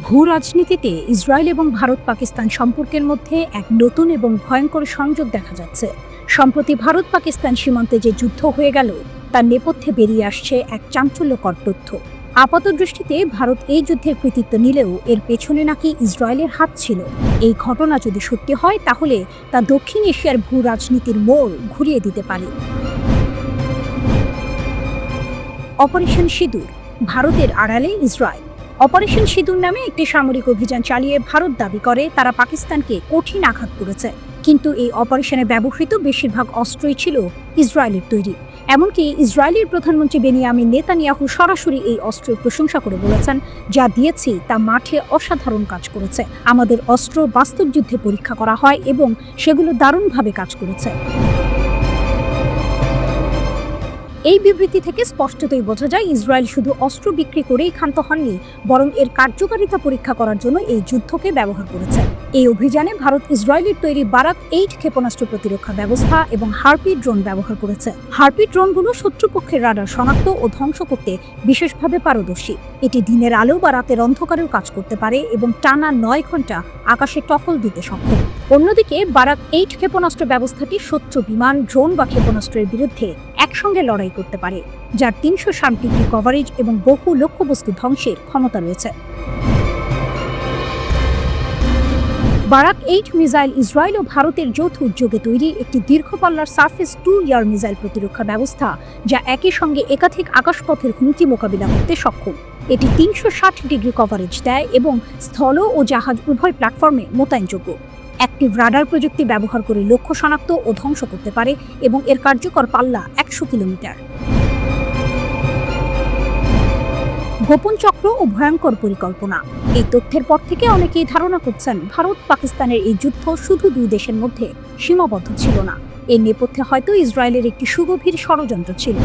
ভূ রাজনীতিতে ইসরায়েল এবং ভারত পাকিস্তান সম্পর্কের মধ্যে এক নতুন এবং ভয়ঙ্কর সংযোগ দেখা যাচ্ছে। সম্প্রতি ভারত পাকিস্তান সীমান্তে যে যুদ্ধ হয়ে গেল তার নেপথ্যে বেরিয়ে আসছে এক চাঞ্চল্যকর তথ্য। আপাতদৃষ্টিতে ভারত এই যুদ্ধের কৃতিত্ব নিলেও এর পেছনে নাকি ইসরায়েলের হাত ছিল। এই ঘটনা যদি সত্যি হয় তাহলে তা দক্ষিণ এশিয়ার ভূ রাজনীতির মোড় ঘুরিয়ে দিতে পারে। অপারেশন সিঁদুর, ভারতের আড়ালে ইসরায়েল। অপারেশন সিঁদুর নামে একটি সামরিক অভিযান চালিয়ে ভারত দাবি করে তারা পাকিস্তানকে কঠিন আঘাত করেছে, কিন্তু এই অপারেশনে ব্যবহৃত বেশিরভাগ অস্ত্রই ছিল ইসরায়েলের তৈরি। এমনকি ইসরায়েলের প্রধানমন্ত্রী বেনিয়ামিন নেতানিয়াহু সরাসরি এই অস্ত্রের প্রশংসা করে বলেছেন, যা দিয়েছি তা মাঠে অসাধারণ কাজ করেছে। আমাদের অস্ত্র বাস্তব যুদ্ধে পরীক্ষা করা হয় এবং সেগুলো দারুণভাবে কাজ করেছে। এই বিবৃতি থেকে স্পষ্টতই বোঝা যায় ইসরায়েল শুধু অস্ত্র বিক্রি করেই ক্ষান্ত হননি, বরং এর কার্যকারিতা পরীক্ষা করার জন্য এই যুদ্ধকে ব্যবহার করেছে। এই অভিযানে ভারত ইসরায়েলের তৈরি বারাক 8 ক্ষেপণাস্ত্র প্রতিরক্ষা ব্যবস্থা এবং হার্পি ড্রোন ব্যবহার করেছে। হার্পি ড্রোনগুলো শত্রুপক্ষের রাডার শনাক্ত ও ধ্বংস করতে বিশেষভাবে পারদর্শী। এটি দিনের আলো বা রাতের অন্ধকারেও কাজ করতে পারে এবং টানা 9 ঘন্টা আকাশে টহল দিতে সক্ষম। অন্যদিকে বারাক 8 ক্ষেপণাস্ত্র ব্যবস্থাটি শত্রু বিমান, ড্রোন বা ক্ষেপণাস্ত্রের বিরুদ্ধে একসঙ্গে লড়াই করতে পারে, যার 360 ডিগ্রি কভারেজ এবং বহু লক্ষ্যবস্তু ধ্বংসের ক্ষমতা রয়েছে। বারাক 8 মিসাইল ইসরায়েল ও ভারতের যৌথ উদ্যোগে তৈরি একটি দীর্ঘপাল্লার সারফেস টু এয়ার মিসাইল প্রতিরক্ষা ব্যবস্থা, যা একই সঙ্গে একাধিক আকাশপথের হুমকি মোকাবিলা করতে সক্ষম। এটি 360 ডিগ্রি কভারেজ দেয় এবং স্থল ও জাহাজ উভয় প্ল্যাটফর্মে মোতায়েনযোগ্য। অ্যাক্টিভ রাডার প্রযুক্তি ব্যবহার করে লক্ষ্য শনাক্ত ও ধ্বংস করতে পারে এবং এর কার্যকর পাল্লা 100 কিলোমিটার। গোপন চক্র ও ভয়ঙ্কর পরিকল্পনা। এই তথ্যের পর থেকে অনেকেই ধারণা করছেন ভারত পাকিস্তানের এই যুদ্ধ শুধু দুই দেশের মধ্যে সীমাবদ্ধ ছিল না। এর নেপথ্যে হয়তো ইসরায়েলের একটি সুগভীর ষড়যন্ত্র ছিল।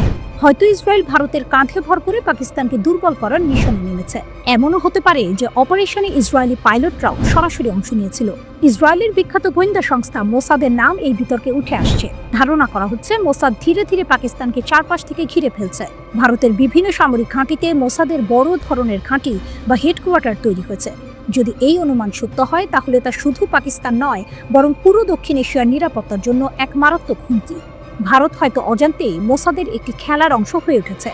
হয়তো ইসরায়েল ভারতের কাঁধে ভর করে পাকিস্তানকে দুর্বল করার মিশনে নেমেছে। এমনও হতে পারে যে অপারেশনে ইসরায়েলি পাইলটরাও সরাসরি অংশ নিয়েছিল। ইসরায়েলের বিখ্যাত গোয়েন্দা সংস্থা মোসাদের নাম এই বিতর্কে উঠে আসছে। ধারণা করা হচ্ছে মোসাদ ধীরে ধীরে পাকিস্তানকে চারপাশ থেকে ঘিরে ফেলছে। ভারতের বিভিন্ন সামরিক ঘাঁটিতে মোসাদের বড় ধরনের ঘাঁটি বা হেডকোয়ার্টার তৈরি হয়েছে। যদি এই অনুমান সত্য হয় তাহলে তা শুধু পাকিস্তান নয়, বরং পুরো দক্ষিণ এশিয়ার নিরাপত্তার জন্য এক মারাত্মক হুমকি। ভারত হয়তো অজান্তেই মোসাদের একটি খেলার অংশ হয়ে উঠেছে।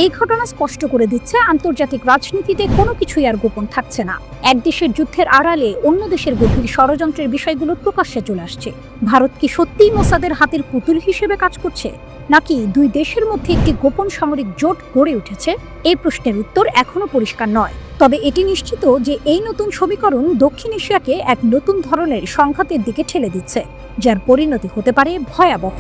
এই ঘটনা স্পষ্ট করে দিচ্ছে আন্তর্জাতিক রাজনীতিতে কোনো কিছুই আর গোপন থাকছে না। এক দেশের যুদ্ধের আড়ালে অন্য দেশের গভীর ষড়যন্ত্রের বিষয়গুলো প্রকাশ্যে চলে আসছে। ভারত কি সত্যিই মোসাদের হাতের পুতুল হিসেবে কাজ করছে, নাকি দুই দেশের মধ্যে একটি গোপন সামরিক জোট গড়ে উঠেছে? এই প্রশ্নের উত্তর এখনো পরিষ্কার নয়। তবে এটি নিশ্চিত যে এই নতুন সমীকরণ দক্ষিণ এশিয়াকে এক নতুন ধরনের সংঘাতের দিকে ঠেলে দিচ্ছে, যার পরিণতি হতে পারে ভয়াবহ।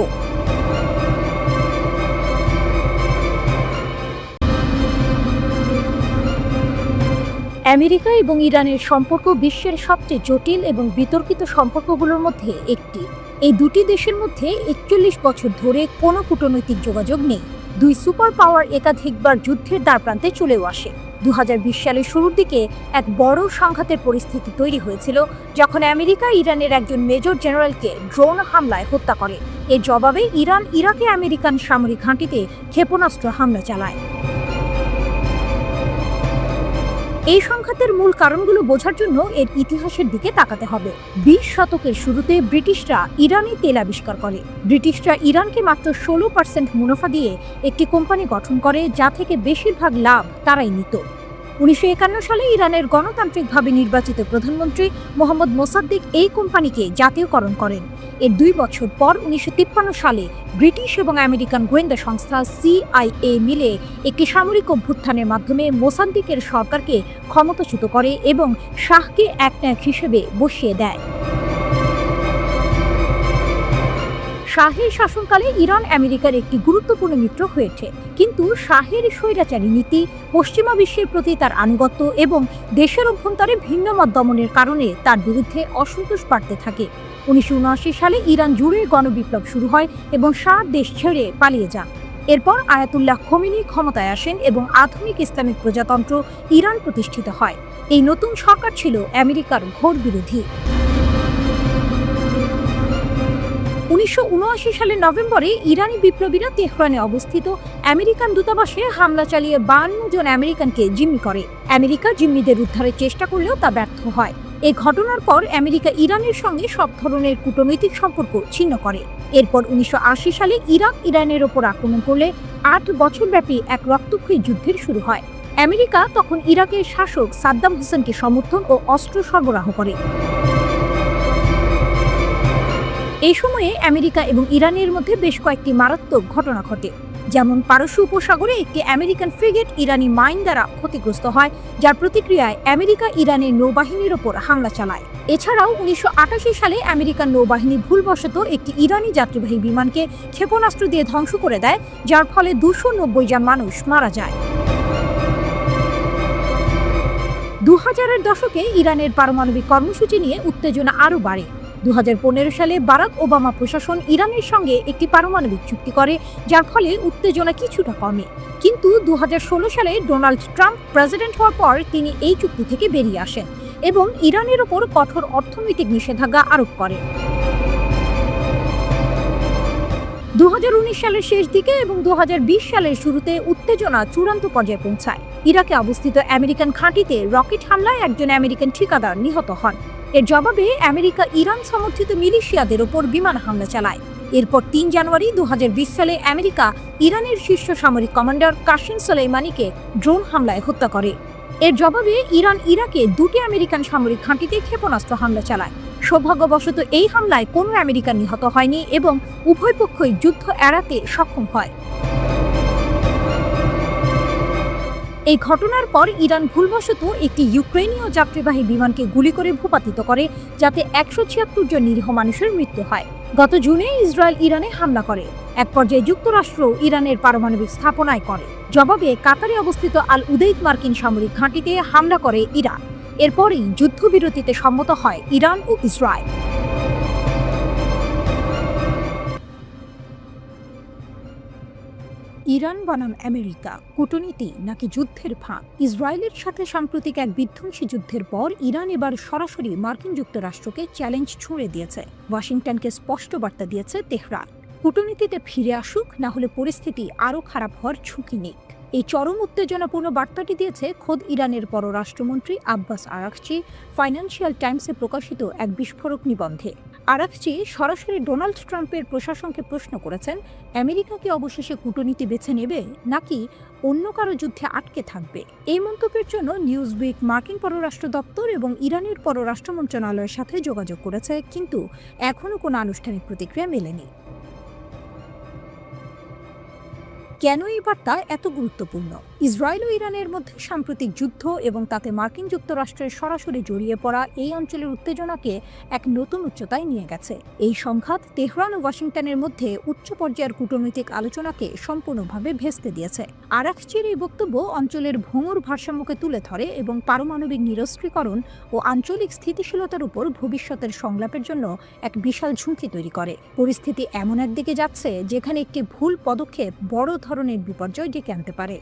আমেরিকা এবং ইরানের সম্পর্ক বিশ্বের সবচেয়ে জটিল এবং বিতর্কিত সম্পর্কগুলোর মধ্যে একটি। এই দুটি দেশের মধ্যে 41 বছর ধরে কোনো কূটনৈতিক যোগাযোগ নেই। দুই সুপার পাওয়ার একাধিকবার যুদ্ধের দ্বারপ্রান্তে চলেও আসে। 2020 সালের শুরুর দিকে এক বড় সংঘাতের পরিস্থিতি তৈরি হয়েছিল যখন আমেরিকা ইরানের একজন মেজর জেনারেলকে ড্রোন হামলায় হত্যা করে। এর জবাবে ইরান ইরাকে আমেরিকান সামরিক ঘাঁটিতে ক্ষেপণাস্ত্র হামলা চালায়। এই সংঘাতের মূল কারণগুলো বোঝার জন্য এর ইতিহাসের দিকে তাকাতে হবে। 20 শতকের শুরুতে ব্রিটিশরা ইরানি তেল আবিষ্কার করে। ব্রিটিশরা ইরানকে মাত্র 16% মুনাফা দিয়ে একটি কোম্পানি গঠন করে, যা থেকে বেশিরভাগ লাভ তারাই নিত। 1951 সালে ইরানের গণতান্ত্রিকভাবে নির্বাচিত প্রধানমন্ত্রী মোহাম্মদ মোসাদ্দেক এই কোম্পানিকে জাতীয়করণ করেন। এর 2 বছর পর 1953 সালে ব্রিটিশ এবং আমেরিকান গোয়েন্দা সংস্থা CIA মিলে একটি সামরিক অভ্যুত্থানের মাধ্যমে মোসাদ্দেকের সরকারকে ক্ষমতাচ্যুত করে এবং শাহকে একনায়ক হিসেবে বসিয়ে দেয়। শাহের শাসনকালে ইরান আমেরিকার একটি গুরুত্বপূর্ণ মিত্র হয়ে ওঠে, কিন্তু শাহের স্বৈরাচারী নীতি, পশ্চিমা বিশ্বের প্রতি তার আনুগত্য এবং দেশের অভ্যন্তরে ভিন্নমত দমনের কারণে তার বিরুদ্ধে অসন্তোষ বাড়তে থাকে। 1979 সালে ইরান জুড়ে গণবিপ্লব শুরু হয় এবং শাহ দেশ ছেড়ে পালিয়ে যান। এরপর আয়াতুল্লাহ খোমেনি ক্ষমতায় আসেন এবং আধুনিক ইসলামিক প্রজাতন্ত্র ইরান প্রতিষ্ঠিত হয়। এই নতুন সরকার ছিল আমেরিকার ঘোর বিরোধী। 1979 সালের নভেম্বরে ইরানি বিপ্লবীরা তেহরানে অবস্থিত আমেরিকান দূতাবাসে হামলা চালিয়ে 52 জন আমেরিকানকে জিম্মি করে। আমেরিকা জিম্মিদের উদ্ধারের চেষ্টা করলেও তা ব্যর্থ হয়। এই ঘটনার পর আমেরিকা ইরানের সঙ্গে সব ধরনের কূটনৈতিক সম্পর্ক ছিন্ন করে। এরপর 1980 সালে ইরাক ইরানের ওপর আক্রমণ করলে 8 বছরব্যাপী এক রক্তক্ষয়ী যুদ্ধের শুরু হয়। আমেরিকা তখন ইরাকের শাসক সাদ্দাম হোসেনকে সমর্থন ও অস্ত্র সরবরাহ করে। এই সময়ে আমেরিকা এবং ইরানের মধ্যে বেশ কয়েকটি মারাত্মক ঘটনা ঘটে, যেমন পারস্য উপসাগরে একটি আমেরিকান ফ্রিগেট ইরানি মাইন দ্বারা ক্ষতিগ্রস্ত হয়, যার প্রতিক্রিয়ায় আমেরিকা ইরানের নৌবাহিনীর ওপর হামলা চালায়। এছাড়াও 1988 সালে আমেরিকান নৌবাহিনী ভুলবশত একটি ইরানি যাত্রীবাহী বিমানকে ক্ষেপণাস্ত্র দিয়ে ধ্বংস করে দেয়, যার ফলে 290 জন মানুষ মারা যায়। 2000-এর দশকে ইরানের পারমাণবিক কর্মসূচি নিয়ে উত্তেজনা আরও বাড়ে। 2015 সালে বারাক ওবামা প্রশাসন ইরানের সঙ্গে একটি পারমাণবিক চুক্তি করে, যার ফলে উত্তেজনা কিছুটা কমে। কিন্তু 2016 সালে ডোনাল্ড ট্রাম্প প্রেসিডেন্ট হওয়ার পর তিনি এই চুক্তি থেকে বেরিয়ে আসেন এবং ইরানের ওপর কঠোর অর্থনৈতিক নিষেধাজ্ঞা আরোপ করেন। 2019 সালের শেষ দিকে এবং 2020 সালের শুরুতে উত্তেজনা চূড়ান্ত পর্যায়ে পৌঁছায়। ইরাকে অবস্থিত আমেরিকান ঘাঁটিতে রকেট হামলায় একজন আমেরিকান ঠিকাদার নিহত হন। এর জবাবে আমেরিকা ইরান সমর্থিত মিলিশিয়াদের ওপর বিমান হামলা চালায়। এরপর 3 জানুয়ারি 2020 সালে আমেরিকা ইরানের শীর্ষ সামরিক কমান্ডার কাসেম সোলেইমানিকে ড্রোন হামলায় হত্যা করে। এর জবাবে ইরান ইরাকে 2টি আমেরিকান সামরিক ঘাঁটিতে ক্ষেপণাস্ত্র হামলা চালায়। সৌভাগ্যবশত এই হামলায় কোনো আমেরিকান নিহত হয়নি এবং উভয় পক্ষই যুদ্ধ এড়াতে সক্ষম হয়। এই ঘটনার পর ইরান ভুলবশত একটি ইউক্রেনীয় যাত্রীবাহী বিমানকে গুলি করে ভূপাতিত করে, যাতে 176 জন নিরীহ মানুষের মৃত্যু হয়। গত জুনে ইসরায়েল ইরানে হামলা করে। এক পর্যায়ে যুক্তরাষ্ট্র ইরানের পারমাণবিক স্থাপনায় করে। জবাবে কাতারে অবস্থিত আল উদেইদ মার্কিন সামরিক ঘাঁটিতে হামলা করে ইরান। এরপরই যুদ্ধবিরতিতে সম্মত হয় ইরান ও ইসরায়েল। ইরান বনাম আমেরিকা, কূটনীতি নাকি যুদ্ধের ফাঁদ? ইসরায়েলের সাথে সাম্প্রতিক এক বিধ্বংসী যুদ্ধের পর ইরান এবার সরাসরি মার্কিন যুক্তরাষ্ট্রকে চ্যালেঞ্জ ছুঁড়ে দিয়েছে। ওয়াশিংটনকে স্পষ্ট বার্তা দিয়েছে তেহরান, কূটনীতিতে ফিরে আসুক, না হলে পরিস্থিতি আরও খারাপ হওয়ার ঝুঁকি নেই। এই চরম উত্তেজনাপূর্ণ বার্তাটি দিয়েছে খোদ ইরানের পররাষ্ট্রমন্ত্রী আব্বাস আরাকচি ফাইন্যান্সিয়াল টাইমসে প্রকাশিত এক বিস্ফোরক নিবন্ধে। আরাকচি সরাসরি ডোনাল্ড ট্রাম্পের প্রশাসনকে প্রশ্ন করেছেন, আমেরিকা কি অবশেষে কূটনীতি বেছে নেবে নাকি অন্য কারো যুদ্ধে আটকে থাকবে? এই মন্তব্যের জন্য নিউজউইক মার্কিন পররাষ্ট্র দপ্তর এবং ইরানের পররাষ্ট্র মন্ত্রণালয়ের সাথে যোগাযোগ করেছে, কিন্তু এখনও কোনো আনুষ্ঠানিক প্রতিক্রিয়া মেলেনি। কেন এই বার্তা এত গুরুত্বপূর্ণ? ইসরায়েল ও ইরানের মধ্যে সাম্প্রতিক যুদ্ধ এবং তাতে মার্কিন যুক্তরাষ্ট্রের সরাসরি জড়িয়ে পড়া এই অঞ্চলের উত্তেজনাকে এক নতুন উচ্চতায় নিয়ে গেছে। এই সংঘাত তেহরান ও ওয়াশিংটনের মধ্যে উচ্চ পর্যায়ের কূটনৈতিক আলোচনাকে সম্পূর্ণভাবে ভেস্তে দিয়েছে। আরাকচির এই বক্তব্য অঞ্চলের ভঙ্গুর ভারসাম্যকে তুলে ধরে এবং পারমাণবিক নিরস্ত্রীকরণ ও আঞ্চলিক স্থিতিশীলতার উপর ভবিষ্যতের সংলাপের জন্য এক বিশাল ঝুঁকি তৈরি করে। পরিস্থিতি এমন একদিকে যাচ্ছে যেখানে একটি ভুল পদক্ষেপ বড় ধরনের বিপর্যয় ডেকে আনতে পারে।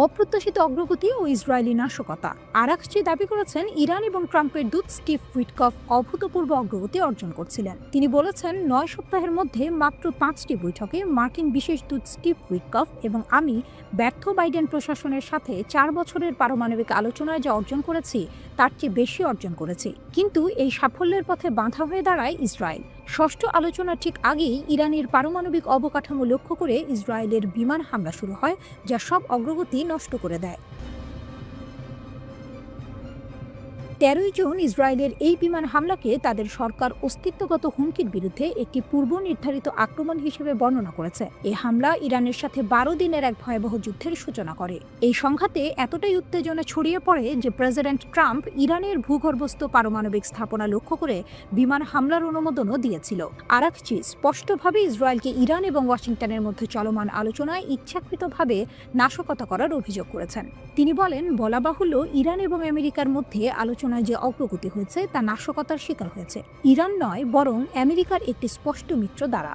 অপ্রত্যাশিত অগ্রগতি ও ইসরায়েলি নাশকতা। আরাকচি দাবি করেছেন, ইরান এবং ট্রাম্পের দূত স্টিভ উইটকফ অভূতপূর্ব অগ্রগতি অর্জন করছিলেন। তিনি বলেছেন, 9 সপ্তাহের মধ্যে মাত্র 5টি বৈঠকে মার্কিন বিশেষ দূত স্টিভ উইটকফ এবং আমি ব্যর্থ বাইডেন প্রশাসনের সাথে 4 বছরের পারমাণবিক আলোচনায় যা অর্জন করেছি তার চেয়ে বেশি অর্জন করেছি। কিন্তু এই সাফল্যের পথে বাধা হয়ে দাঁড়ায় ইসরায়েল। ষষ্ঠ আলোচনার ঠিক আগেই ইরানের পারমাণবিক অবকাঠামো লক্ষ্য করে ইসরায়েলের বিমান হামলা শুরু হয়, যা সব অগ্রগতি নষ্ট করে দেয়। 13 জুন ইসরায়েলের এই বিমান হামলাকে তাদের সরকার অস্তিত্বগত হুমকির বিরুদ্ধে একটি পূর্ব নির্ধারিত আক্রমণ হিসেবে বর্ণনা করেছে। এই হামলা ইরানের সাথে 12 দিনের এক ভয়াবহ যুদ্ধের সূচনা করে। এই সংঘাতে এতটাই উত্তেজনা ছড়িয়ে পড়ে যে প্রেসিডেন্ট ট্রাম্প ইরানের ভূগর্ভস্থ পারমাণবিক স্থাপনা লক্ষ্য করে বিমান হামলার অনুমোদনও দিয়েছিল। আরাকচি স্পষ্টভাবে ইসরায়েলকে ইরান এবং ওয়াশিংটনের মধ্যে চলমান আলোচনায় ইচ্ছাকৃতভাবে নাশকতা করার অভিযোগ করেছেন। তিনি বলেন, বলা বাহুল্য, ইরান এবং আমেরিকার মধ্যে আলোচনা যে অগ্রগতি হয়েছে তা নাশকতার শিকার হয়েছে ইরান নয়, বরং আমেরিকার একটি স্পষ্ট মিত্র দ্বারা।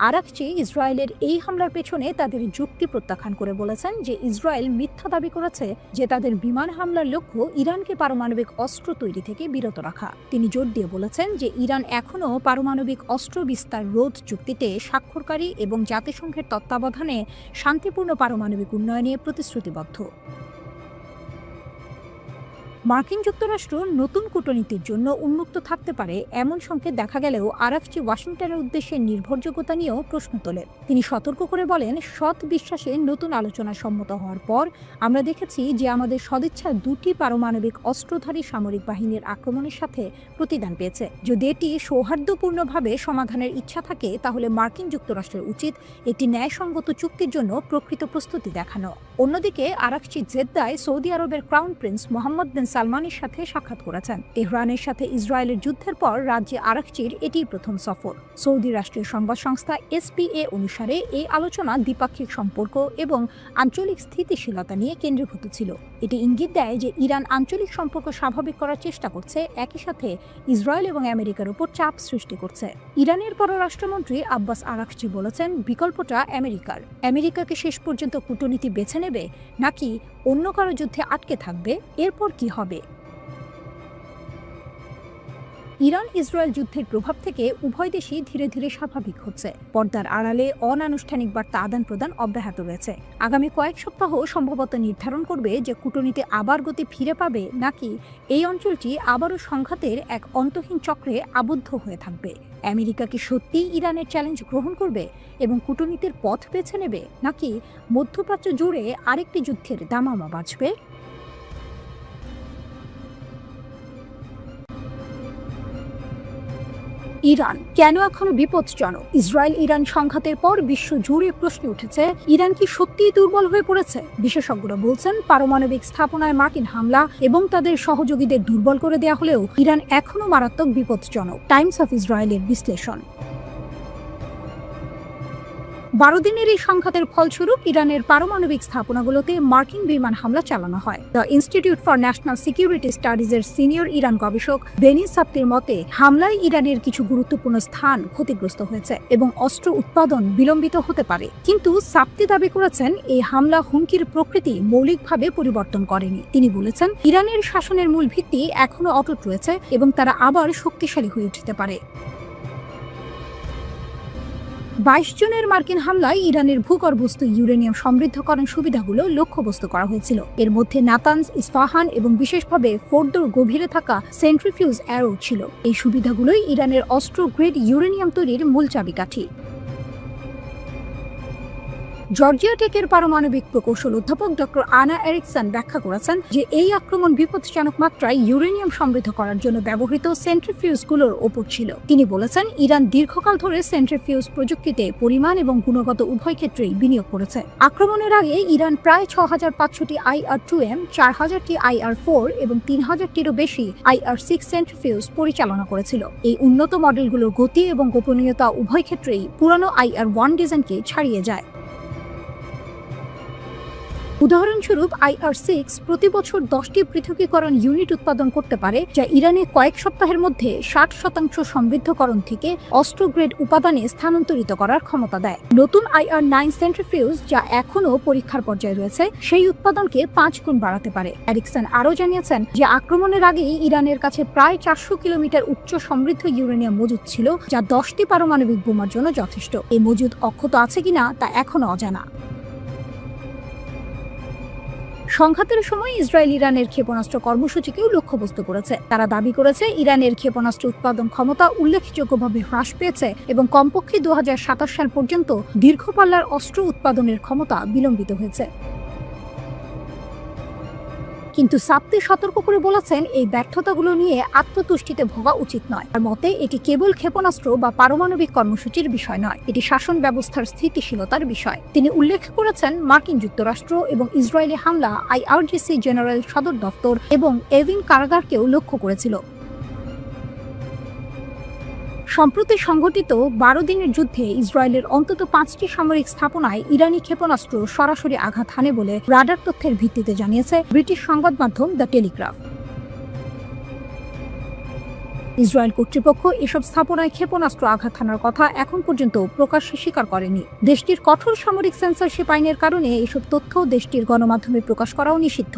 আরাকচি ইসরায়েলের এই হামলার পেছনে তাদের যুক্তি প্রত্যাখ্যান করে বলেছেন যে ইসরায়েল মিথ্যা দাবি করেছে যে তাদের বিমান হামলার লক্ষ্য ইরানকে পারমাণবিক অস্ত্র তৈরি থেকে বিরত রাখা। তিনি জোর দিয়ে বলেছেন যে ইরান এখনও পারমাণবিক অস্ত্র বিস্তার রোধ চুক্তিতে স্বাক্ষরকারী এবং জাতিসংঘের তত্ত্বাবধানে শান্তিপূর্ণ পারমাণবিক উন্নয়নে প্রতিশ্রুতিবদ্ধ। মার্কিন যুক্তরাষ্ট্র নতুন কূটনীতির জন্য উন্মুক্ত থাকতে পারে এমন সংকেত দেখা গেলেও আরাকচি ওয়াশিংটনের উদ্দেশ্যে নির্ভরযোগ্যতা নিয়েও প্রশ্ন তোলেন। তিনি সতর্ক করে বলেন, সৎ বিশ্বাসে নতুন আলোচনা সম্মত হওয়ার পর আমরা দেখেছি যে আমাদের সদিচ্ছা দুটি পারমাণবিক অস্ত্রধারী সামরিক বাহিনীর আক্রমণের সাথে প্রতিদান পেয়েছে। যদি এটি সৌহার্দ্যপূর্ণভাবে সমাধানের ইচ্ছা থাকে তাহলে মার্কিন যুক্তরাষ্ট্রের উচিত একটি ন্যায়সঙ্গত চুক্তির জন্য প্রকৃত প্রস্তুতি দেখানো। অন্যদিকে আরাকচি জেদ্দায় সৌদি আরবের ক্রাউন প্রিন্স মোহাম্মদ বিন সালমানের সাথে সাক্ষাৎ করেছেন। তেহরানের সাথে ইসরায়েলের যুদ্ধের পর রাজ্যে আরাকচির এটিই প্রথম সফর। সৌদি রাষ্ট্রীয় সংবাদ সংস্থা SPA অনুসারে এই আলোচনা দ্বিপাক্ষিক সম্পর্ক এবং আঞ্চলিক স্থিতিশীলতা নিয়ে কেন্দ্রীভূত ছিল। এটি ইঙ্গিত দেয় যে ইরান আঞ্চলিক সম্পর্ক স্বাভাবিক করার চেষ্টা করছে, একই সাথে ইসরায়েল এবং আমেরিকার উপর চাপ সৃষ্টি করছে। ইরানের পররাষ্ট্রমন্ত্রী আব্বাস আরাকচি বলেছেন, বিকল্পটা আমেরিকার। আমেরিকাকে শেষ পর্যন্ত কূটনীতি বেছে নেবে নাকি অন্য কারো যুদ্ধে আটকে থাকবে, এরপর কি হবে? ইরান ইসরায়েল যুদ্ধের প্রভাব থেকে উভয় দেশই ধীরে ধীরে স্বাভাবিক হচ্ছে। পর্দার আড়ালে অনানুষ্ঠানিক বার্তা আদান প্রদান অব্যাহত রয়েছে। আগামী কয়েক সপ্তাহ সম্ভবত নির্ধারণ করবে যে কূটনীতি আবার গতি ফিরে পাবে নাকি এই অঞ্চলটি আবারও সংঘাতের এক অন্তহীন চক্রে আবদ্ধ হয়ে থাকবে। আমেরিকা কি সত্যিই ইরানের চ্যালেঞ্জ গ্রহণ করবে এবং কূটনীতির পথ বেছে নেবে, নাকি মধ্যপ্রাচ্য জুড়ে আরেকটি যুদ্ধের দামামা বাজবে? ইরান কেন এখনো বিপজ্জনক? ইসরায়েল ইরান সংঘাতের পর বিশ্ব জুড়ে প্রশ্ন উঠেছে, ইরান কি সত্যিই দুর্বল হয়ে পড়েছে? বিশেষজ্ঞরা বলছেন, পারমাণবিক স্থাপনায় মার্কিন হামলা এবং তাদের সহযোগীদের দুর্বল করে দেয়া হলেও ইরান এখনো মারাত্মক বিপজ্জনক। টাইমস অফ ইসরায়েলের বিশ্লেষণ। 12 দিনের এই সংঘাতের ফলস্বরূপ ইরানের পারমাণবিক স্থাপনাগুলোতে মার্কিন বিমান হামলা চালানো হয়। The institute for national security স্টাডিজের সিনিয়র ইরান গবেষক বেনি সাপ্তির মতে, হামলায় ইরানের কিছু গুরুত্বপূর্ণ স্থান ক্ষতিগ্রস্ত হয়েছে এবং অস্ত্র উৎপাদন বিলম্বিত হতে পারে। কিন্তু সাপ্তি দাবি করেছেন, এই হামলা হুমকির প্রকৃতি মৌলিকভাবে পরিবর্তন করেনি। তিনি বলেছেন, ইরানের শাসনের মূল ভিত্তি এখনো অটুট রয়েছে এবং তারা আবার শক্তিশালী হয়ে উঠতে পারে। 22 জনের মার্কিন হামলায় ইরানের ভূগর্ভস্থ ইউরেনিয়াম সমৃদ্ধকরণ সুবিধাগুলো লক্ষ্যবস্তু করা হয়েছিল। এর মধ্যে নাতানজ, ইস্পাহান এবং বিশেষভাবে ফোর্দোর গভীরে থাকা সেন্ট্রিফিউজ অ্যারো ছিল। এই সুবিধাগুলোই ইরানের অস্ত্র গ্রেড ইউরেনিয়াম তৈরির মূল চাবিকাঠি। জর্জিয়া টেকের পারমাণবিক প্রকৌশল অধ্যাপক ডক্টর আনা এরিকসন ব্যাখ্যা করেছেন যে এই আক্রমণ বিপজ্জনক মাত্রায় ইউরেনিয়াম সমৃদ্ধ করার জন্য ব্যবহৃত সেন্ট্রিফিউজগুলোর ওপর ছিল। তিনি বলেছেন, ইরান দীর্ঘকাল ধরে সেন্ট্রিফিউজ প্রযুক্তিতে পরিমাণ এবং গুণগত উভয় ক্ষেত্রেই বিনিয়োগ করেছে। আক্রমণের আগে ইরান প্রায় 6500টি IR-2M, 4000টি IR-4 এবং 3000টিরও বেশি IR-6 সেন্ট্রিফিউজ পরিচালনা করেছিল। এই উন্নত মডেলগুলোর গতি এবং গোপনীয়তা উভয় ক্ষেত্রেই পুরানো IR-1 ডিজাইনকে ছাড়িয়ে যায়। উদাহরণস্বরূপ IR-6 প্রতি বছর 10টি পৃথকীকরণ ইউনিট উৎপাদন করতে পারে, যা ইরানে কয়েক সপ্তাহের মধ্যে 60% সমৃদ্ধকরণ থেকে অস্ত্র গ্রেড উপাদানে স্থানান্তরিত করার ক্ষমতা দেয়। নতুন IR-9 সেন্ট্রিফিউজ, যা এখনও পরীক্ষার পর্যায়ে রয়েছে, সেই উৎপাদনকে 5 গুণ বাড়াতে পারে। এরিকসন আরও জানিয়েছেন যে আক্রমণের আগেই ইরানের কাছে প্রায় 400 কিলোমিটার উচ্চ সমৃদ্ধ ইউরেনিয়াম মজুদ ছিল, যা 10টি পারমাণবিক বোমার জন্য যথেষ্ট। এই মজুদ অক্ষত আছে কিনা তা এখনও অজানা। সংঘাতের সময় ইসরায়েল ইরানের ক্ষেপণাস্ত্র কর্মসূচিকেও লক্ষ্যবস্তু করেছে। তারা দাবি করেছে, ইরানের ক্ষেপণাস্ত্র উৎপাদন ক্ষমতা উল্লেখযোগ্যভাবে হ্রাস পেয়েছে এবং কমপক্ষে 2027 সাল পর্যন্ত দীর্ঘপাল্লার অস্ত্র উৎপাদনের ক্ষমতা বিলম্বিত হয়েছে। কিন্তু সাপ্তি সতর্ক করে বলেছেন, এই ব্যর্থতাগুলো নিয়ে আত্মতুষ্টিতে ভোগা উচিত নয়। তার মতে, এটি কেবল ক্ষেপণাস্ত্র বা পারমাণবিক কর্মসূচির বিষয় নয়, এটি শাসন ব্যবস্থার স্থিতিশীলতার বিষয়। তিনি উল্লেখ করেছেন, মার্কিন যুক্তরাষ্ট্র এবং ইসরায়েলি হামলা IRGC জেনারেল সদর দফতর এবং এভিন কারাগারকেও লক্ষ্য করেছিল। সম্প্রতি সংঘটিত 12 দিনের যুদ্ধে ইসরায়েলের অন্তত 5টি সামরিক স্থাপনায় ইরানি ক্ষেপণাস্ত্র সরাসরি আঘাত হানে বলে রাডার তথ্যের ভিত্তিতে জানিয়েছে ব্রিটিশ সংবাদ মাধ্যম দ্য টেলিগ্রাফ। ইসরায়েল কর্তৃপক্ষ এসব স্থাপনায় ক্ষেপণাস্ত্র আঘাত হানার কথা এখন পর্যন্ত প্রকাশ্যে স্বীকার করেনি। দেশটির কঠোর সামরিক সেন্সরশিপ আইনের কারণে এসব তথ্য দেশটির গণমাধ্যমে প্রকাশ করাও নিষিদ্ধ।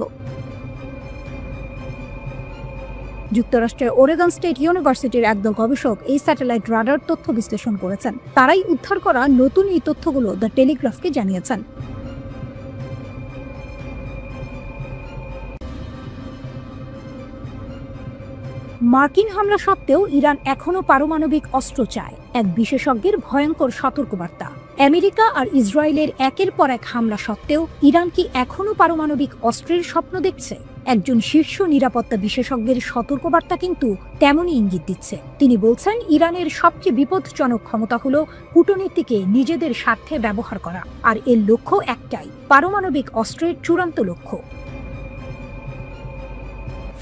যুক্তরাষ্ট্রের ওরেগন স্টেট ইউনিভার্সিটির একদল গবেষক এই স্যাটেলাইট রাডার তথ্য বিশ্লেষণ করেছেন। তারাই উদ্ধার করা নতুন এই তথ্যগুলো দ্য টেলিগ্রাফকে জানিয়েছেন। মার্কিন হামলা সত্ত্বেও ইরান এখনও পারমাণবিক অস্ত্র চায়, এক বিশেষজ্ঞের ভয়ঙ্কর সতর্কবার্তা। আমেরিকা আর ইসরায়েলের একের পর এক হামলা সত্ত্বেও ইরান কি এখনও পারমাণবিক অস্ত্রের স্বপ্ন দেখছে? একজন শীর্ষ নিরাপত্তা বিশেষজ্ঞের সতর্কবার্তা কিন্তু তেমনই ইঙ্গিত দিচ্ছে। তিনি বলছেন, ইরানের সবচেয়ে বিপজ্জনক ক্ষমতা হলো কূটনীতিকে নিজেদের স্বার্থে ব্যবহার করা, আর এর লক্ষ্য একটাই, পারমাণবিক অস্ত্রের চূড়ান্ত লক্ষ্য।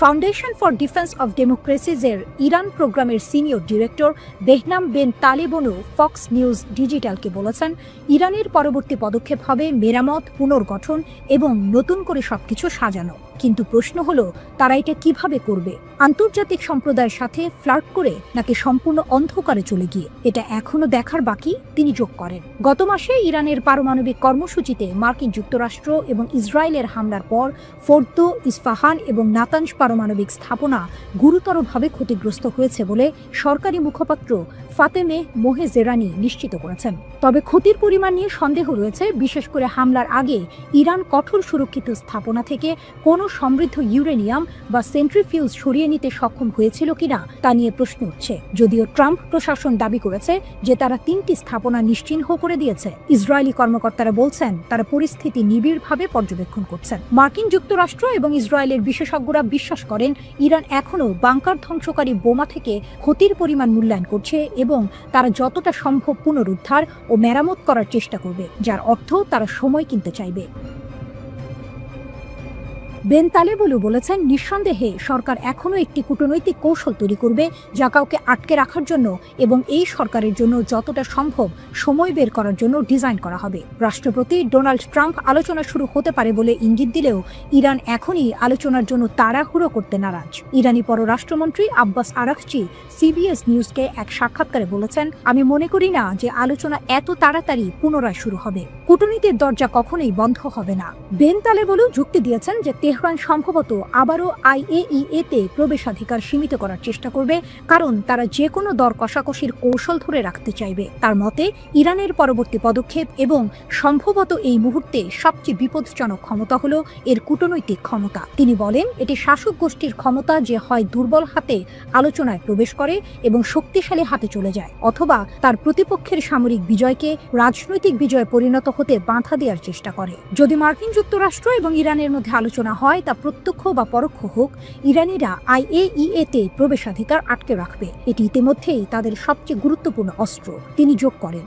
ফাউন্ডেশন ফর ডিফেন্স অব ডেমোক্রেসিজের ইরান প্রোগ্রামের সিনিয়র ডিরেক্টর বেহনাম বেন তালেবনও ফক্স নিউজ ডিজিটালকে বলেছেন, ইরানের পরবর্তী পদক্ষেপ হবে মেরামত, পুনর্গঠন এবং নতুন করে সবকিছু সাজানো। কিন্তু প্রশ্ন হলো, তারা এটা কিভাবে করবে? আন্তর্জাতিক সম্প্রদায়ের সাথে ফ্লার্ট করে নাকি সম্পূর্ণ অন্ধকারে চলে গিয়ে? এটা এখনো দেখার বাকি, তিনি যোগ করেন। গত মাসে ইরানের পারমাণবিক কর্মসূচিতে মার্কিন যুক্তরাষ্ট্র এবং ইসরায়েলের হামলার পর ফোর্দো, ইস্পাহান এবং নাতানজ পারমাণবিক স্থাপনা গুরুতরভাবে ক্ষতিগ্রস্ত হয়েছে বলে সরকারি মুখপাত্র ফাতেমে মোহেজেরানি নিশ্চিত করেছেন। তবে ক্ষতির পরিমাণ নিয়ে সন্দেহ রয়েছে, বিশেষ করে হামলার আগে ইরান কঠোর সুরক্ষিত স্থাপনা থেকে কোনো সমৃদ্ধ ইউরেনিয়াম বা সেন্ট্রিফিউজ সরিয়ে নিতে সক্ষম হয়েছিল কিনা তা নিয়ে প্রশ্ন উঠছে। যদিও ট্রাম্প প্রশাসন দাবি করেছে যে তারা 3টি স্থাপনা নিশ্চিহ্ন করে দিয়েছে। ইসরায়েলি কর্মকর্তারা বলছেন, তারা পরিস্থিতি নিবিড়ভাবে পর্যবেক্ষণ করছেন। মার্কিন যুক্তরাষ্ট্র এবং ইসরায়েলের বিশেষজ্ঞরা বিশ্বাস করেন, ইরান এখনও বাংকার ধ্বংসকারী বোমা থেকে ক্ষতির পরিমাণ মূল্যায়ন করছে এবং তারা যতটা সম্ভব পুনরুদ্ধার ও মেরামত করার চেষ্টা করবে, যার অর্থ তারা সময় কিনতে চাইবে। বেন তালেবনও বলেছেন, নিঃসন্দেহে সরকার এখনও একটি কূটনৈতিক কৌশল তৈরি করবে যা কাউকে আটকে রাখার জন্য এবং এই সরকারের জন্য যতটা সম্ভব সময় বের করার জন্য ডিজাইন করা হবে। রাষ্ট্রপতি ডোনাল্ড ট্রাম্প আলোচনা শুরু হতে পারে বলে ইঙ্গিত দিলেও ইরান এখনই আলোচনার জন্য তাড়াহুড়ো করতে নারাজ। ইরানি পররাষ্ট্রমন্ত্রী আব্বাস আরাকচি সিবিএস নিউজকে এক সাক্ষাৎকারে বলেছেন, আমি মনে করি না যে আলোচনা এত তাড়াতাড়ি পুনরায় শুরু হবে। কূটনীতির দরজা কখনোই বন্ধ হবে না। বেন তালেবনও যুক্তি দিয়েছেন যে তেহরান সম্ভবত আবারও IAEA-তে প্রবেশাধিকার সীমিত করার চেষ্টা করবে, কারণ তারা যে কোনো দর কষাকষির কৌশল ধরে রাখতে চাইবে। তার মতে, ইরানের পরবর্তী পদক্ষেপ এবং সম্ভবত এই মুহূর্তে সবচেয়ে বিপজ্জনক ক্ষমতা হলো এর কূটনৈতিক ক্ষমতা। তিনি বলেন, এটি শাসক গোষ্ঠীর ক্ষমতা যে হয় দুর্বল হাতে আলোচনায় প্রবেশ করে এবং শক্তিশালী হাতে চলে যায়, অথবা তার প্রতিপক্ষের সামরিক বিজয়কে রাজনৈতিক বিজয়ে পরিণত হতে বাধা দেওয়ার চেষ্টা করে। যদি মার্কিন যুক্তরাষ্ট্র এবং ইরানের মধ্যে আলোচনা হয়, তা প্রত্যক্ষ বা পরোক্ষ হোক, ইরানিরা IAEA-তে প্রবেশাধিকার আটকে রাখবে। এটি ইতিমধ্যেই তাদের সবচেয়ে গুরুত্বপূর্ণ অস্ত্র, তিনি যোগ করেন।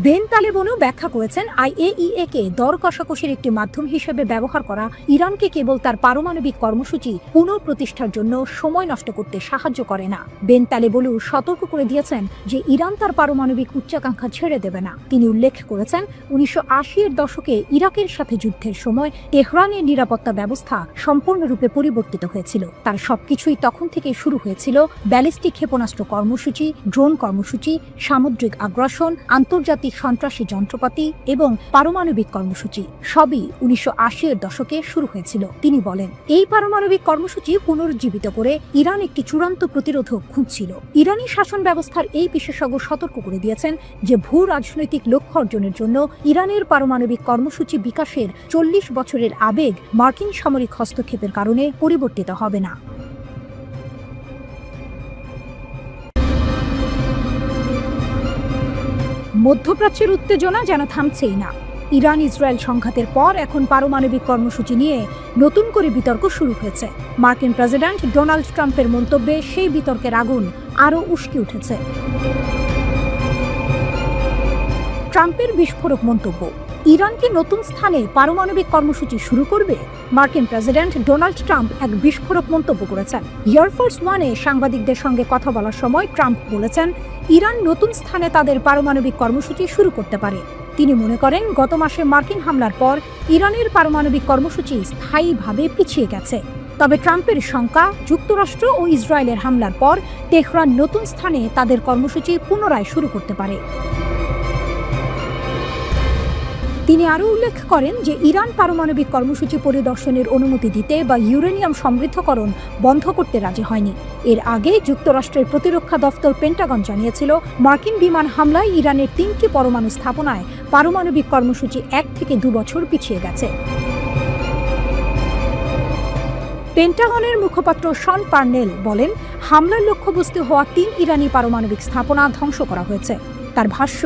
বেন তালেবনও ব্যাখ্যা করেছেন, IAEA-কে দর কষাকষির একটি মাধ্যম হিসেবে ব্যবহার করা ইরানকে কেবল তার পারমাণবিক কর্মসূচি পুনঃপ্রতিষ্ঠার জন্য সময় নষ্ট করতে সাহায্য করে না। বেন তালেবনও সতর্ক করে দিয়েছেন যে ইরান তার পারমাণবিক উচ্চাকাঙ্ক্ষা ছেড়ে দেবে না। তিনি উল্লেখ করেছেন, 1980-এর দশকে ইরাকের সাথে যুদ্ধের সময় তেহরানের নিরাপত্তা ব্যবস্থা সম্পূর্ণরূপে পরিবর্তিত হয়েছিল। তার সবকিছুই তখন থেকে শুরু হয়েছিল, ব্যালিস্টিক ক্ষেপণাস্ত্র কর্মসূচি, ড্রোন কর্মসূচি, সামুদ্রিক আগ্রাসন, আন্তর্জাতিক সন্ত্রাসী যন্ত্রপাতি এবং পারমাণবিক কর্মসূচি সবই 1980-এর দশকে শুরু হয়েছিল। তিনি বলেন, এই পারমাণবিক কর্মসূচি পুনরুজ্জীবিত করে ইরান একটি চূড়ান্ত প্রতিরোধক খুঁজছিল। ইরানি শাসন ব্যবস্থার এই বিশেষজ্ঞ সতর্ক করে দিয়েছেন যে ভূ রাজনৈতিক লক্ষ্য অর্জনের জন্য ইরানের পারমাণবিক কর্মসূচি বিকাশের 40 বছরের আবেগ মার্কিন সামরিক হস্তক্ষেপের কারণে পরিবর্তিত হবে না। মধ্যপ্রাচ্যের উত্তেজনা যেন থামছেই না। ইরান ইসরায়েল সংঘাতের পর এখন পারমাণবিক কর্মসূচি নিয়ে নতুন করে বিতর্ক শুরু হয়েছে। মার্কিন প্রেসিডেন্ট ডোনাল্ড ট্রাম্পের মন্তব্যে সেই বিতর্কের আগুন আরও উস্কে উঠেছে। ট্রাম্পের বিস্ফোরক মন্তব্য, ইরান কি নতুন স্থানে পারমাণবিক কর্মসূচি শুরু করবে? মার্কিন প্রেসিডেন্ট ডোনাল্ড ট্রাম্প এক বিস্ফোরক মন্তব্য করেছেন। এয়ারফোর্স ওয়ানে সাংবাদিকদের সঙ্গে কথা বলার সময় ট্রাম্প বলেছেন, ইরান নতুন স্থানে তাদের পারমাণবিক কর্মসূচি শুরু করতে পারে। তিনি মনে করেন, গত মাসে মার্কিন হামলার পর ইরানের পারমাণবিক কর্মসূচি স্থায়ীভাবে পিছিয়ে গেছে। তবে ট্রাম্পের শঙ্কা, যুক্তরাষ্ট্র ও ইসরায়েলের হামলার পর তেহরান নতুন স্থানে তাদের কর্মসূচি পুনরায় শুরু করতে পারে। তিনি আরও উল্লেখ করেন যে ইরান পারমাণবিক কর্মসূচি পরিদর্শনের অনুমতি দিতে বা ইউরেনিয়াম সমৃদ্ধকরণ বন্ধ করতে রাজি হয়নি। এর আগে যুক্তরাষ্ট্রের প্রতিরক্ষা দফতর পেন্টাগন জানিয়েছিল, মার্কিন বিমান হামলায় ইরানের 3টি পরমাণু স্থাপনায় পারমাণবিক কর্মসূচি 1 থেকে 2 বছর পিছিয়ে গেছে। পেন্টাগনের মুখপাত্র শন পার্নেল বলেন, হামলার লক্ষ্যবস্তু হওয়া 3 ইরানি পারমাণবিক স্থাপনা ধ্বংস করা হয়েছে। তার ভাষ্য,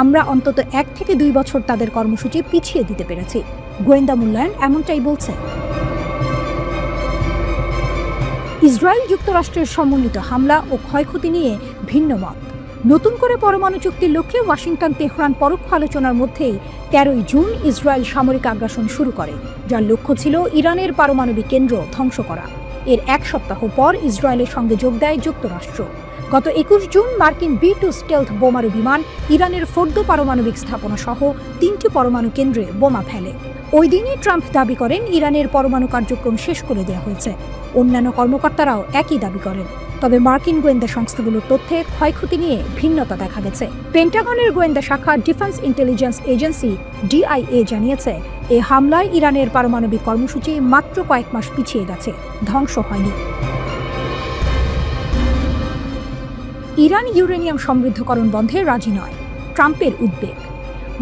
আমরা অন্তত 1 থেকে 2 বছর তাদের কর্মসূচি পিছিয়ে দিতে পেরেছি। গোয়েন্দা মূল্যায়ন এমনটাই বলছে। ইসরায়েল যুক্তরাষ্ট্রের সমন্বিত হামলা ও ক্ষয়ক্ষতি নিয়ে ভিন্ন মত। নতুন করে পরমাণু চুক্তির লক্ষ্যে ওয়াশিংটন তেহরান পরোক্ষ আলোচনার মধ্যেই 13 জুন ইসরায়েল সামরিক আগ্রাসন শুরু করে, যার লক্ষ্য ছিল ইরানের পারমাণবিক কেন্দ্র ধ্বংস করা। এর 1 সপ্তাহ পর ইসরায়েলের সঙ্গে যোগ দেয় যুক্তরাষ্ট্র। গত 21 জুন মার্কিন B-2 স্টেলথ বোমারু বিমান ইরানের ফোর্দো পারমাণবিক স্থাপনা সহ 3টি পরমাণু কেন্দ্রে বোমা ফেলে। ওই দিনই ট্রাম্প দাবি করেন ইরানের পরমাণু কার্যক্রম শেষ করে দেওয়া হয়েছে। অন্যান্য কর্মকর্তারাও একই দাবি করেন। তবে মার্কিন গোয়েন্দা সংস্থাগুলোর তথ্যে ক্ষয়ক্ষতি নিয়ে ভিন্নতা দেখা গেছে। পেন্টাগনের গোয়েন্দা শাখা ডিফেন্স ইন্টেলিজেন্স এজেন্সি DIA জানিয়েছে, এই হামলায় ইরানের পারমাণবিক কর্মসূচি মাত্র কয়েক মাস পিছিয়ে গেছে, ধ্বংস হয়নি। ইরান ইউরেনিয়াম সমৃদ্ধকরণ বন্ধে রাজি নয়, ট্রাম্পের উদ্বেগ।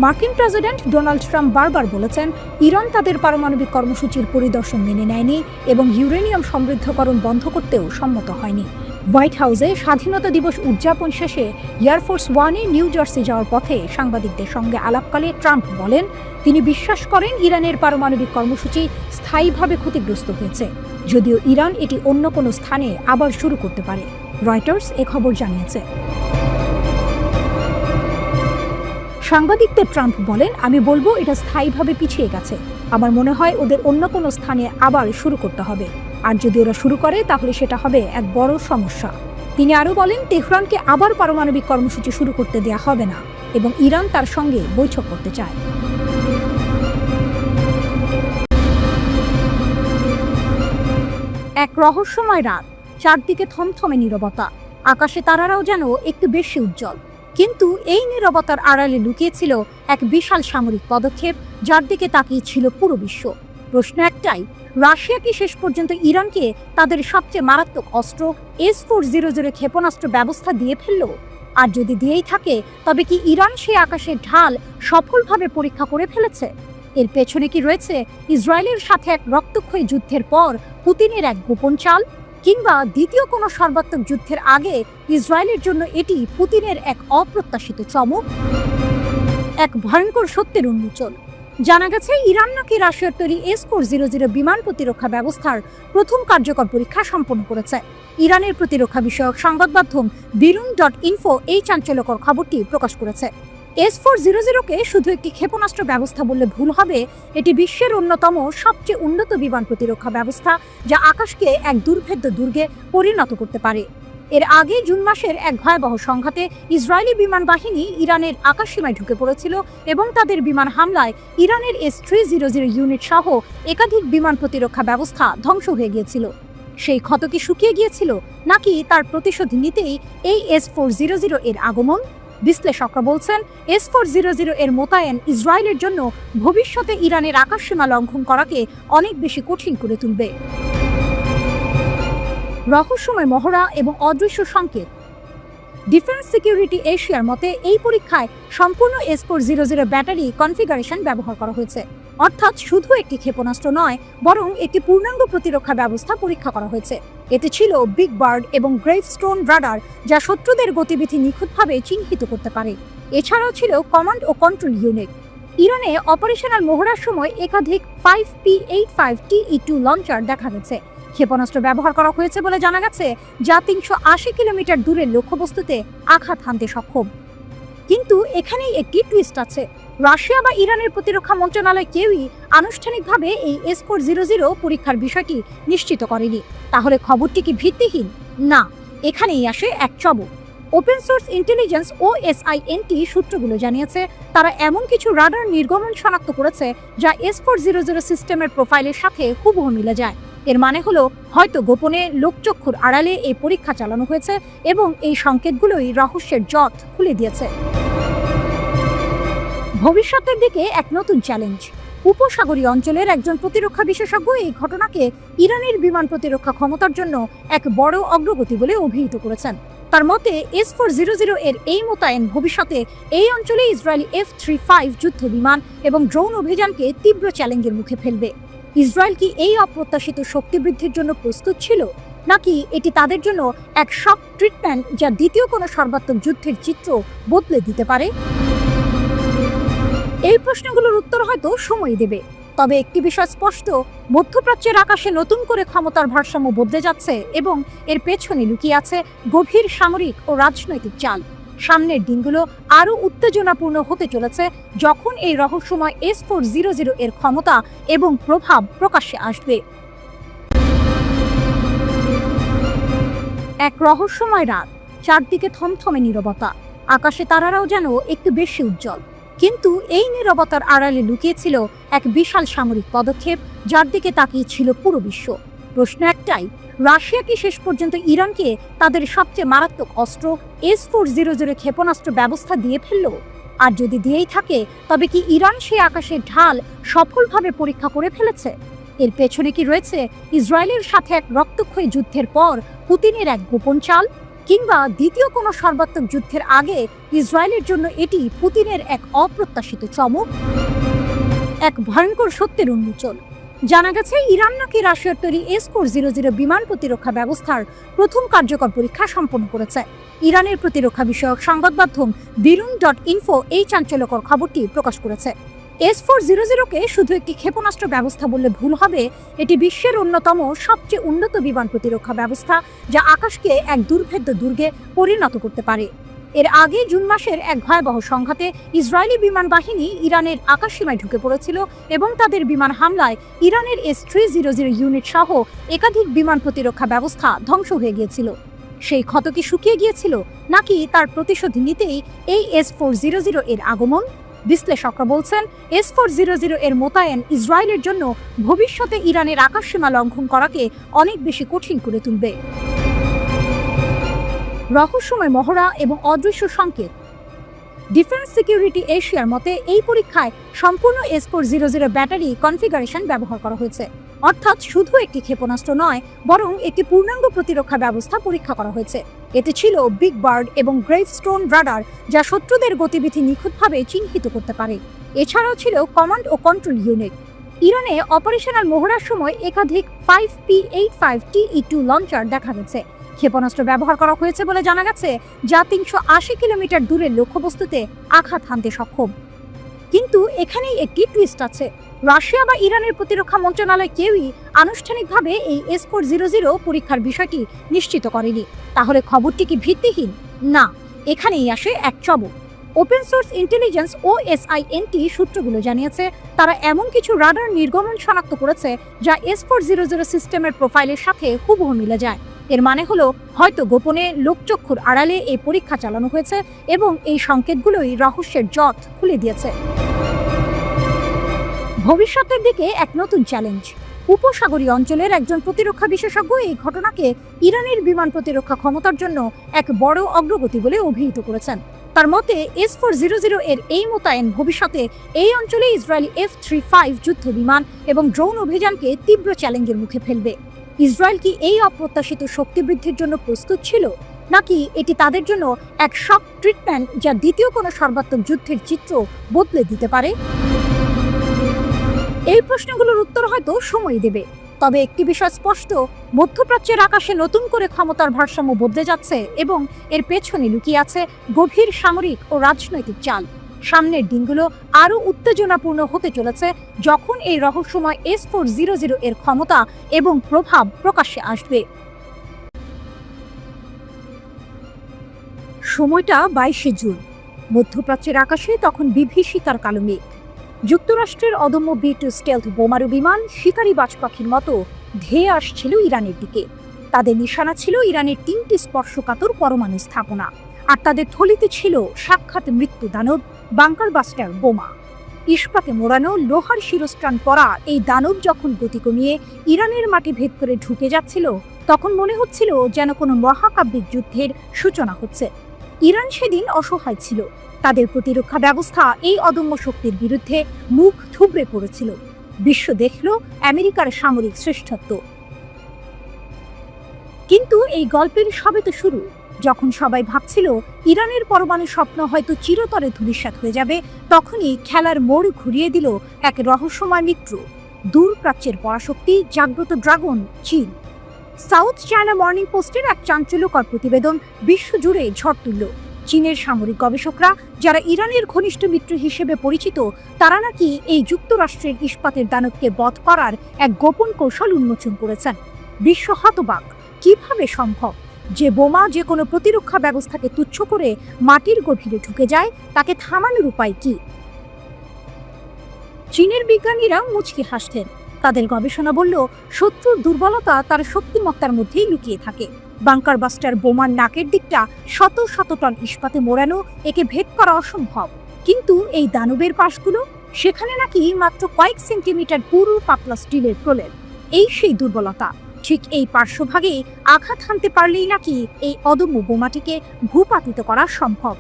মার্কিন প্রেসিডেন্ট ডোনাল্ড ট্রাম্প বারবার বলেছেন, ইরান তাদের পারমাণবিক কর্মসূচির পরিদর্শন মেনে নেয়নি এবং ইউরেনিয়াম সমৃদ্ধকরণ বন্ধ করতেও সম্মত হয়নি। হোয়াইট হাউসে স্বাধীনতা দিবস উদযাপন শেষে এয়ারফোর্স ওয়ানে নিউ জার্সি যাওয়ার পথে সাংবাদিকদের সঙ্গে আলাপকালে ট্রাম্প বলেন, তিনি বিশ্বাস করেন ইরানের পারমাণবিক কর্মসূচি স্থায়ীভাবে ক্ষতিগ্রস্ত হয়েছে, যদিও ইরান এটি অন্য কোনো স্থানে আবার শুরু করতে পারে। রয়টার্স এ খবর জানিয়েছে। সাংবাদিকদের ট্রাম্প বলেন, আমি বলবো এটা স্থায়ীভাবে পিছিয়ে গেছে। আমার মনে হয় ওদের অন্য কোনো স্থানে আবার শুরু করতে হবে, আর যদি ওরা শুরু করে তাহলে সেটা হবে এক বড় সমস্যা। তিনি আরও বলেন, তেহরানকে আবার পারমাণবিক কর্মসূচি শুরু করতে দেয়া হবে না এবং ইরান তার সঙ্গে বৈঠক করতে চায়। এক রহস্যময় রাত, চারদিকে থমথমে নীরবতা, আকাশে তারারাও যেন একটু বেশি উজ্জ্বল। কিন্তু এই নীরবতার আড়ালে লুকিয়েছিল এক বিশাল সামরিক পদক্ষেপ, যার দিকে তাকিয়ে ছিল পুরো বিশ্ব। প্রশ্ন একটাই, রাশিয়া কি শেষ পর্যন্ত ইরানকে তাদের সবচেয়ে মারাত্মক অস্ত্র S-400 ক্ষেপণাস্ত্র ব্যবস্থা দিয়ে ফেলল? আর যদি দিয়েই থাকে, তবে কি ইরান সেই আকাশের ঢাল সফলভাবে পরীক্ষা করে ফেলেছে? এর পেছনে কি রয়েছে ইসরায়েলের সাথে এক রক্তক্ষয়ী যুদ্ধের পর পুতিনের এক গোপন চাল, কিংবা দ্বিতীয় কোনো সর্বাত্মক যুদ্ধের আগে ইসরায়েলের জন্য এটি পুতিনের এক অপ্রত্যাশিত চমক? এক ভয়ঙ্কর সত্যের উন্মোচন। জানা গেছে, ইরান নাকি রাশিয়ার তৈরি S-400 বিমান প্রতিরক্ষা ব্যবস্থার প্রথম কার্যকর পরীক্ষা সম্পন্ন করেছে। ইরানের প্রতিরক্ষা বিষয়ক সংবাদ মাধ্যম birun.info এই চাঞ্চল্যকর খবরটি প্রকাশ করেছে। S-400-কে শুধু একটি ক্ষেপণাস্ত্র ব্যবস্থা বললে ভুল হবে, এটি বিশ্বের অন্যতম সবচেয়ে উন্নত বিমান প্রতিরক্ষা ব্যবস্থা, যা আকাশকে এক দুর্ভেদ্য দুর্গে পরিণত করতে পারে। এর আগে জুন মাসের এক ভয়াবহ সংঘাতে ইসরায়েলি বিমান বাহিনী ইরানের আকাশসীমায় ঢুকে পড়েছিল এবং তাদের বিমান হামলায় ইরানের S-300 ইউনিট সহ একাধিক বিমান প্রতিরক্ষা ব্যবস্থা ধ্বংস হয়ে গিয়েছিল। সেই ক্ষত কি শুকিয়ে গিয়েছিল, নাকি তার প্রতিশোধ নিতেই এই S-400 এর আগমন? বিশ্লেষকরা বলছেন, S-400 এর মোতায়েন ইসরায়েলের জন্য ভবিষ্যতে ইরানের আকাশসীমা লঙ্ঘন করাকে অনেক বেশি কঠিন করে তুলবে। রহস্যময় মহড়া এবং অদৃশ্য সংকেত। ডিফেন্স সিকিউরিটি এশিয়ার মতে, এই পরীক্ষায় সম্পূর্ণ S-400 ব্যাটারি কনফিগারেশন ব্যবহার করা হয়েছে। অর্থাৎ শুধু একটি ক্ষেপণাস্ত্র নয়, বরং একটি পূর্ণাঙ্গ প্রতিরক্ষা ব্যবস্থা পরীক্ষা করা হয়েছে। এতে ছিল বিগ বার্ড এবং গ্রেভস্টোন রাডার, যা শত্রুদের গতিবিধি নিখুঁতভাবে চিহ্নিত করতে পারে। এছাড়াও ছিল কমান্ড ও কন্ট্রোল ইউনিট। ইরানে অপারেশনাল মহড়ার সময় একাধিক 5P-85 TE-2 লঞ্চার দেখা গেছে। ক্ষেপণাস্ত্র ব্যবহার করা হয়েছে বলে জানা গেছে, যা 380 কিলোমিটার দূরের লক্ষ্যবস্তুতে আঘাত হানতে সক্ষম। কিন্তু এখানেই একটি টুইস্ট আছে। রাশিয়া বা ইরানের প্রতিরক্ষা মন্ত্রণালয় কেউই আনুষ্ঠানিকভাবে এই S-400 পরীক্ষার বিষয়টি নিশ্চিত করেনি। তাহলে খবরটি কি ভিত্তিহীন? না, এখানেই আসে এক চমক। ওপেন সোর্স ইন্টেলিজেন্স OSINT সূত্রগুলো জানিয়েছে, তারা এমন কিছু রাডার নির্গমন শনাক্ত করেছে যা S-400 সিস্টেমের প্রোফাইলের সাথে হুবহু মিলে যায়। এর মানে হলো হয়তো গোপনে লোকচক্ষুর আড়ালে এই পরীক্ষা চালানো হয়েছে এবং এই সংকেতগুলোই রহস্যের জট খুলে দিয়েছে। ভবিষ্যতের দিকে এক নতুন চ্যালেঞ্জ। উপসাগরীয় অঞ্চলের একজন প্রতিরক্ষা বিশেষজ্ঞ এই ঘটনাকে ইরানের বিমান প্রতিরক্ষা ক্ষমতার জন্য এক বড় অগ্রগতি বলে অভিহিত করেছেন। তার মতে S-400 এর এই মোতায়েন ভবিষ্যতে এই অঞ্চলে ইসরায়েলি F-35 যুদ্ধ বিমান এবং ড্রোন অভিযানকে তীব্র চ্যালেঞ্জের মুখে ফেলবে। ইসরায়েল কি এই অপ্রত্যাশিত শক্তি বৃদ্ধির জন্য প্রস্তুত ছিল, নাকি এটি তাদের জন্য এক শক ট্রিটমেন্ট যা দ্বিতীয় কোনো সর্বাত্মক যুদ্ধের চিত্র বদলে দিতে পারে? এই প্রশ্নগুলোর উত্তর হয়তো সময় দেবে, তবে একটি বিষয় স্পষ্ট, মধ্যপ্রাচ্যের আকাশে নতুন করে ক্ষমতার ভারসাম্য বদলে যাচ্ছে এবং এর পেছনে লুকিয়ে আছে গভীর সামরিক ও রাজনৈতিক চাল। সামনের দিনগুলো আরও উত্তেজনাপূর্ণ হতে চলেছে যখন এই রহস্যময় S-400 এর ক্ষমতা এবং প্রভাব প্রকাশ্যে আসবে। এক রহস্যময় রাত, চারদিকে থমথমে নীরবতা, আকাশে তারারাও যেন একটু বেশি উজ্জ্বল। কিন্তু এই নীরবতার আড়ালে লুকিয়েছিল এক বিশাল সামরিক পদক্ষেপ যার দিকে তাকিয়েছিল পুরো বিশ্ব। প্রশ্ন একটাই, রাশিয়া কি শেষ পর্যন্ত ইরানকে তাদের সবচেয়ে মারাত্মক অস্ত্র S-400 ক্ষেপণাস্ত্র ব্যবস্থা দিয়ে ফেলল? আর যদি দিয়েই থাকে, তবে কি ইরান সেই আকাশের ঢাল সফলভাবে পরীক্ষা করে ফেলেছে? এর পেছনে কি রয়েছে ইসরায়েলের সাথে এক রক্তক্ষয়ী যুদ্ধের পর পুতিনের এক গোপন চাল, কিংবা দ্বিতীয় কোনো সর্বাত্মক যুদ্ধের আগে ইসরায়েলের জন্য এটি পুতিনের এক অপ্রত্যাশিত চমক? এক ভয়ঙ্কর সত্যের উন্মোচন। জানা গেছে ইরান নাকি রাশিয়ার তৈরি S-400 বিমান প্রতিরক্ষা ব্যবস্থার প্রথম কার্যকর পরীক্ষা সম্পন্ন করেছে। ইরানের প্রতিরক্ষা বিষয়ক সংবাদ মাধ্যম birun.info এই চাঞ্চল্যকর খবরটি প্রকাশ করেছে। S-400-কে শুধু একটি ক্ষেপণাস্ত্র ব্যবস্থা বললে ভুল হবে, এটি বিশ্বের অন্যতম সবচেয়ে উন্নত বিমান প্রতিরক্ষা ব্যবস্থা যা আকাশকে এক দুর্ভেদ্য দুর্গে পরিণত করতে পারে। এর আগে জুন মাসের এক ভয়াবহ সংঘাতে ইসরায়েলি বিমান বাহিনী ইরানের আকাশসীমায় ঢুকে পড়েছিল এবং তাদের বিমান হামলায় ইরানের S-300 ইউনিট সহ একাধিক বিমান প্রতিরক্ষা ব্যবস্থা ধ্বংস হয়ে গিয়েছিল। সেই ক্ষত কি শুকিয়ে গিয়েছিল, নাকি তার প্রতিশোধ নিতেই এই S-400 এর আগমন? বিশ্লেষকরা বলছেন S-400 এর মোতায়েন ইসরায়েলের জন্য ভবিষ্যতে ইরানের আকাশসীমা লঙ্ঘন করাকে অনেক বেশি কঠিন করে তুলবে। রহস্যময় মহড়া এবং অদৃশ্য সংকেত। ডিফেন্স সিকিউরিটি এশিয়ার মতে এই পরীক্ষায় সম্পূর্ণ S-400 ব্যাটারি কনফিগারেশন ব্যবহার করা হয়েছে, অর্থাৎ শুধু একটি ক্ষেপণাস্ত্র নয়, বরং একটি পূর্ণাঙ্গ প্রতিরক্ষা ব্যবস্থা পরীক্ষা করা হয়েছে। এতে ছিল বিগ বার্ড এবং গ্রেভস্টোন রাডার যা শত্রুদের গতিবিধি নিখুঁতভাবে চিহ্নিত করতে পারে। এছাড়াও ছিল কমান্ড ও কন্ট্রোল ইউনিট। ইরানে অপারেশনাল মহড়ার সময় একাধিক 5P-85 TE-2 লঞ্চার দেখা গেছে। ক্ষেপণাস্ত্র ব্যবহার করা হয়েছে বলে জানা গেছে যা 380 কিলোমিটার দূরের লক্ষ্যবস্তুতে আঘাত হানতে সক্ষম। কিন্তু এখানেই একটি টুইস্ট আছে। রাশিয়া বা ইরানের প্রতিরক্ষা মন্ত্রণালয় কেউই আনুষ্ঠানিকভাবে এই S-400 পরীক্ষার বিষয়টি নিশ্চিত করেনি। তাহলে খবরটি কি ভিত্তিহীন? না, এখানেই আসে এক চমক। ওপেন সোর্স ইন্টেলিজেন্স OSINT সূত্রগুলো জানিয়েছে তারা এমন কিছু রাডার নির্গমন শনাক্ত করেছে যা S-400 সিস্টেমের প্রোফাইলের সাথে হুবহু মিলে যায়। এর মানে হলো হয়তো গোপনে লোকচক্ষুর আড়ালে এই পরীক্ষা চালানো হয়েছে এবং এই সংকেতগুলোই রহস্যের জট খুলে দিয়েছে। ভবিষ্যতের দিকে এক নতুন চ্যালেঞ্জ। উপসাগরীয় অঞ্চলের একজন প্রতিরক্ষা বিশেষজ্ঞ এই ঘটনাকে ইরানের বিমান প্রতিরক্ষা ক্ষমতার জন্য এক বড় অগ্রগতি বলে অভিহিত করেছেন। তার মতে S-400 এর এই মোতায়েন ভবিষ্যতে এই অঞ্চলে ইসরায়েলি F-35 যুদ্ধ বিমান এবং ড্রোন অভিযানকে তীব্র চ্যালেঞ্জের মুখে ফেলবে। ইসরায়েল কি এই অপ্রত্যাশিত শক্তি বৃদ্ধির জন্য প্রস্তুত ছিল, নাকি এটি তাদের জন্য এক শক ট্রিটমেন্ট যা দ্বিতীয় কোনো সর্বাত্মক যুদ্ধের চিত্র বদলে দিতে পারে? এই প্রশ্নগুলোর উত্তর হয়তো সময় দেবে, তবে একটি বিষয় স্পষ্ট, মধ্যপ্রাচ্যের আকাশে নতুন করে ক্ষমতার ভারসাম্য বদলে যাচ্ছে এবং এর পেছনে লুকিয়ে আছে গভীর সামরিক ও রাজনৈতিক চাল। সামনের দিনগুলো আরও উত্তেজনাপূর্ণ হতে চলেছে যখন এই রহস্যময় S-400 এর ক্ষমতা এবং প্রভাব প্রকাশ্যে আসবে। সময়টা 22শে জুন। মধ্যপ্রাচ্যের আকাশে তখন বিভীষিকার কালো মেঘ। যুক্তরাষ্ট্রের অদম্য B-2 স্টেলথ বোমারু বিমান শিকারী বাজ পাখির মতো ধেয়ে আসছিল ইরানের দিকে। তাদের নিশানা ছিল ইরানের 3টি স্পর্শকাতর পরমাণু স্থাপনা, আর তাদের থলিতে ছিল সাক্ষাৎ মৃত্যু দানব বাংকার বাস্টার বোমা। ইস্পাতে মোড়ানো লোহার শিরস্ত্রাণ পরা এই দানব যখন গতি কমিয়ে ইরানের মাটি ভেদ করে ঢুকে যাচ্ছিল, তখন মনে হচ্ছিল যেন কোনো মহাকাব্যিক যুদ্ধের সূচনা হচ্ছে। ইরান সেদিন অসহায় ছিল। তাদের প্রতিরক্ষা ব্যবস্থা এই অদম্য শক্তির বিরুদ্ধে মুখ থুবড়ে পড়েছিল। বিশ্ব দেখল আমেরিকার সামরিক শ্রেষ্ঠত্ব। কিন্তু এই গল্পের সবে তো শুরু। যখন সবাই ভাবছিল ইরানের পরমাণু স্বপ্ন হয়তো চিরতরে ধূলিসাৎ হয়ে যাবে, তখনই খেলার মোড় ঘুরিয়ে দিল এক রহস্যময় মিত্র, দূর প্রাচ্যের পরাশক্তি, জাগ্রত ড্রাগন চীন। সাউথ চায়না মর্নিং পোস্টের এক চাঞ্চল্যকর প্রতিবেদন বিশ্বজুড়ে ঝড় তুলল। চীনের সামরিক গবেষকরা, যারা ইরানের ঘনিষ্ঠ মিত্র হিসেবে পরিচিত, তারা নাকি এই যুক্তরাষ্ট্রের ইস্পাতের দানবকে বধ করার এক গোপন কৌশল উন্মোচন করেছেন। বিশ্ব হতবাক। কিভাবে সম্ভব যে বোমা যে কোনো প্রতিরক্ষা ব্যবস্থাকে তুচ্ছ করে মাটির গভীরে ঢুকে যায়? তাকে থামানোর উপায় কি? চীনের বিজ্ঞানীরা মুচকি হাসতেন। তাদের গবেষণা বলল, শত্রুর দুর্বলতা তার শক্তিমত্তার মধ্যেই লুকিয়ে থাকে। বাংকার বাস্টার বোমার নাকের দিকটা শত শত টন ইস্পাতে মোড়ানো, একে ভেদ করা অসম্ভব। কিন্তু এই দানবের পাশগুলো, সেখানে নাকি মাত্র কয়েক সেন্টিমিটার পুরু পাতলা স্টিলের প্রলেপ। এই সেই দুর্বলতা। ঠিক এই পার্শ্বভাগে আঘাত হানতে পারলেই নাকি এই অদম্য বোমাটিকে ভূপাতিত করা সম্ভব।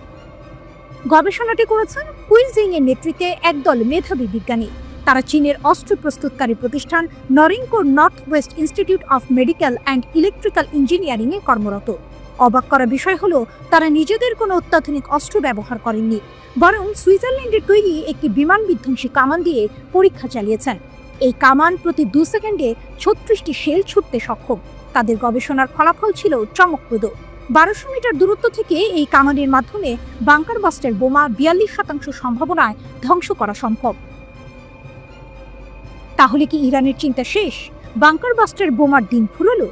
গবেষণাটি করেছেন কুইজিং এর নেতৃত্বে একদল মেধাবী বিজ্ঞানী। তারা চীনের অস্ত্র প্রস্তুতকারী প্রতিষ্ঠান নরিংকোর north west institute of medical and electrical engineering এ কর্মরত। অবাক করা বিষয় হলো, তারা নিজেদের কোনো অত্যাধুনিক অস্ত্র ব্যবহার করেননি, বরং সুইজারল্যান্ডের তৈরি একটি বিমান বিধ্বংসী কামান দিয়ে পরীক্ষা চালিয়েছেন। এই কামান প্রতি 2 সেকেন্ডে 36টি শেল ছুটতে সক্ষম। তাদের গবেষণার ফলাফল ছিল চমকপ্রদ। 1200 মিটার দূরত্ব থেকে এই কামানের মাধ্যমে বাংকার বাস্টার বোমা 42% সম্ভাবনায় ধ্বংস করা সম্ভব। তাহলে কি ইরানের চিন্তা শেষ? বাংকার বাস্টার বোমার দিন ফুরলো?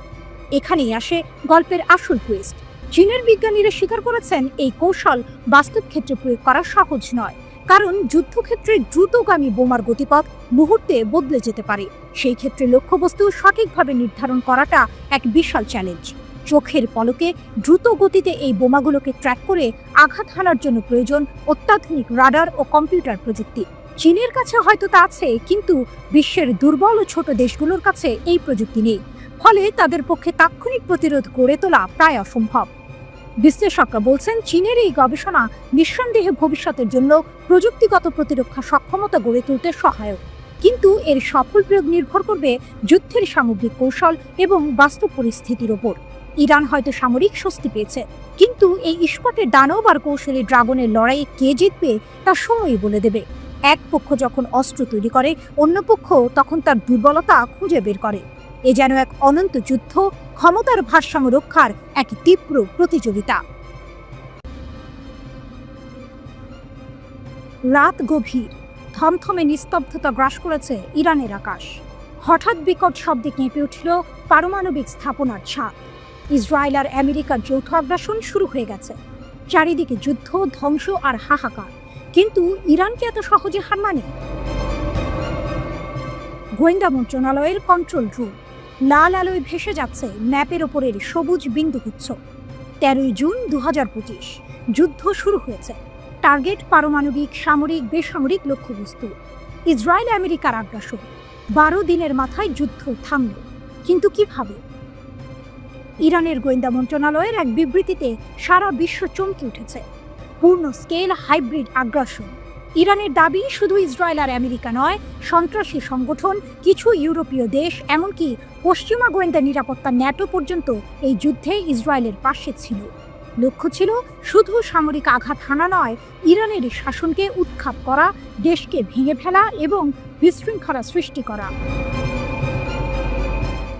এখানেই আসে গল্পের আসল টুইস্ট। চীনের বিজ্ঞানীরা স্বীকার করেছেন, এই কৌশল বাস্তব ক্ষেত্রে প্রয়োগ করা সহজ নয়, কারণ যুদ্ধক্ষেত্রে দ্রুতগামী বোমার গতিপথ মুহূর্তে বদলে যেতে পারে। সেই ক্ষেত্রে লক্ষ্যবস্তু সঠিকভাবে নির্ধারণ করাটা এক বিশাল চ্যালেঞ্জ। চোখের পলকে দ্রুত গতিতে এই বোমাগুলোকে ট্র্যাক করে আঘাত হানার জন্য প্রয়োজন অত্যাধুনিক রাডার ও কম্পিউটার প্রযুক্তি। চীনের কাছে হয়তো তা আছে, কিন্তু বিশ্বের দুর্বল ও ছোট দেশগুলোর কাছে এই প্রযুক্তি নেই। ফলে তাদের পক্ষে তাৎক্ষণিক প্রতিরোধ গড়ে তোলা প্রায় অসম্ভব। বিশ্লেষকরা বলছেন, চীনের এই গবেষণা নিঃসন্দেহে ভবিষ্যতের জন্য প্রযুক্তিগত প্রতিরক্ষা সক্ষমতা গড়ে তুলতে সহায়ক। কিন্তু এর সফল প্রয়োগ নির্ভর করবে যুদ্ধের সামগ্রিক কৌশল এবং বাস্তব পরিস্থিতির ওপর। ইরান হয়তো সামরিক স্বস্তি পেয়েছে, কিন্তু এই ইস্পাতের দানব আর কৌশলী ড্রাগনের লড়াইয়ে কে জিতবে তা সময়ই বলে দেবে। এক পক্ষ যখন অস্ত্র তৈরি করে, অন্য পক্ষ তখন তার দুর্বলতা খুঁজে বের করে। এ যেন এক অনন্ত যুদ্ধ, ক্ষমতার ভারসাম্য রক্ষার এক তীব্র প্রতিযোগিতা। রাত গভীর, থমথমে নিস্তব্ধতা গ্রাস করেছে ইরানের আকাশ। হঠাৎ বিকট শব্দে কেঁপে উঠল পারমাণবিক স্থাপনার ছাদ। ইসরায়েল আর আমেরিকার যৌথ আগ্রাসন শুরু হয়ে গেছে। চারিদিকে যুদ্ধ, ধ্বংস আর হাহাকার। কিন্তু ইরানকে এত সহজে হার মানে? গোয়েন্দা মন্ত্রণালয়ের কন্ট্রোল রুম। লাল আলোয় ভেসে যাচ্ছে ম্যাপের ওপরের সবুজ বিন্দুগুচ্ছ। 13 জুন 2025। যুদ্ধ শুরু হয়েছে। টার্গেট পারমাণবিক, সামরিক, বেসামরিক লক্ষ্যবস্তু। ইসরায়েল আমেরিকার আগ্রাসন। 12 দিনের মাথায় যুদ্ধ থামল। কিন্তু কিভাবে? ইরানের গোয়েন্দা মন্ত্রণালয়ের এক বিবৃতিতে সারা বিশ্ব চমকে উঠেছে। পূর্ণ স্কেল হাইব্রিড আগ্রাসন। ইরানের দাবি, শুধু ইসরায়েল আর আমেরিকা নয়, সন্ত্রাসী সংগঠন, কিছু ইউরোপীয় দেশ, এমনকি পশ্চিমা গোয়েন্দা নিরাপত্তা ন্যাটো পর্যন্ত এই যুদ্ধে ইসরায়েলের পাশে ছিল। লক্ষ্য ছিল শুধু সামরিক আঘাত হানা নয়, ইরানের শাসনকে উৎখাত করা, দেশকে ভেঙে ফেলা এবং বিশৃঙ্খলা সৃষ্টি করা।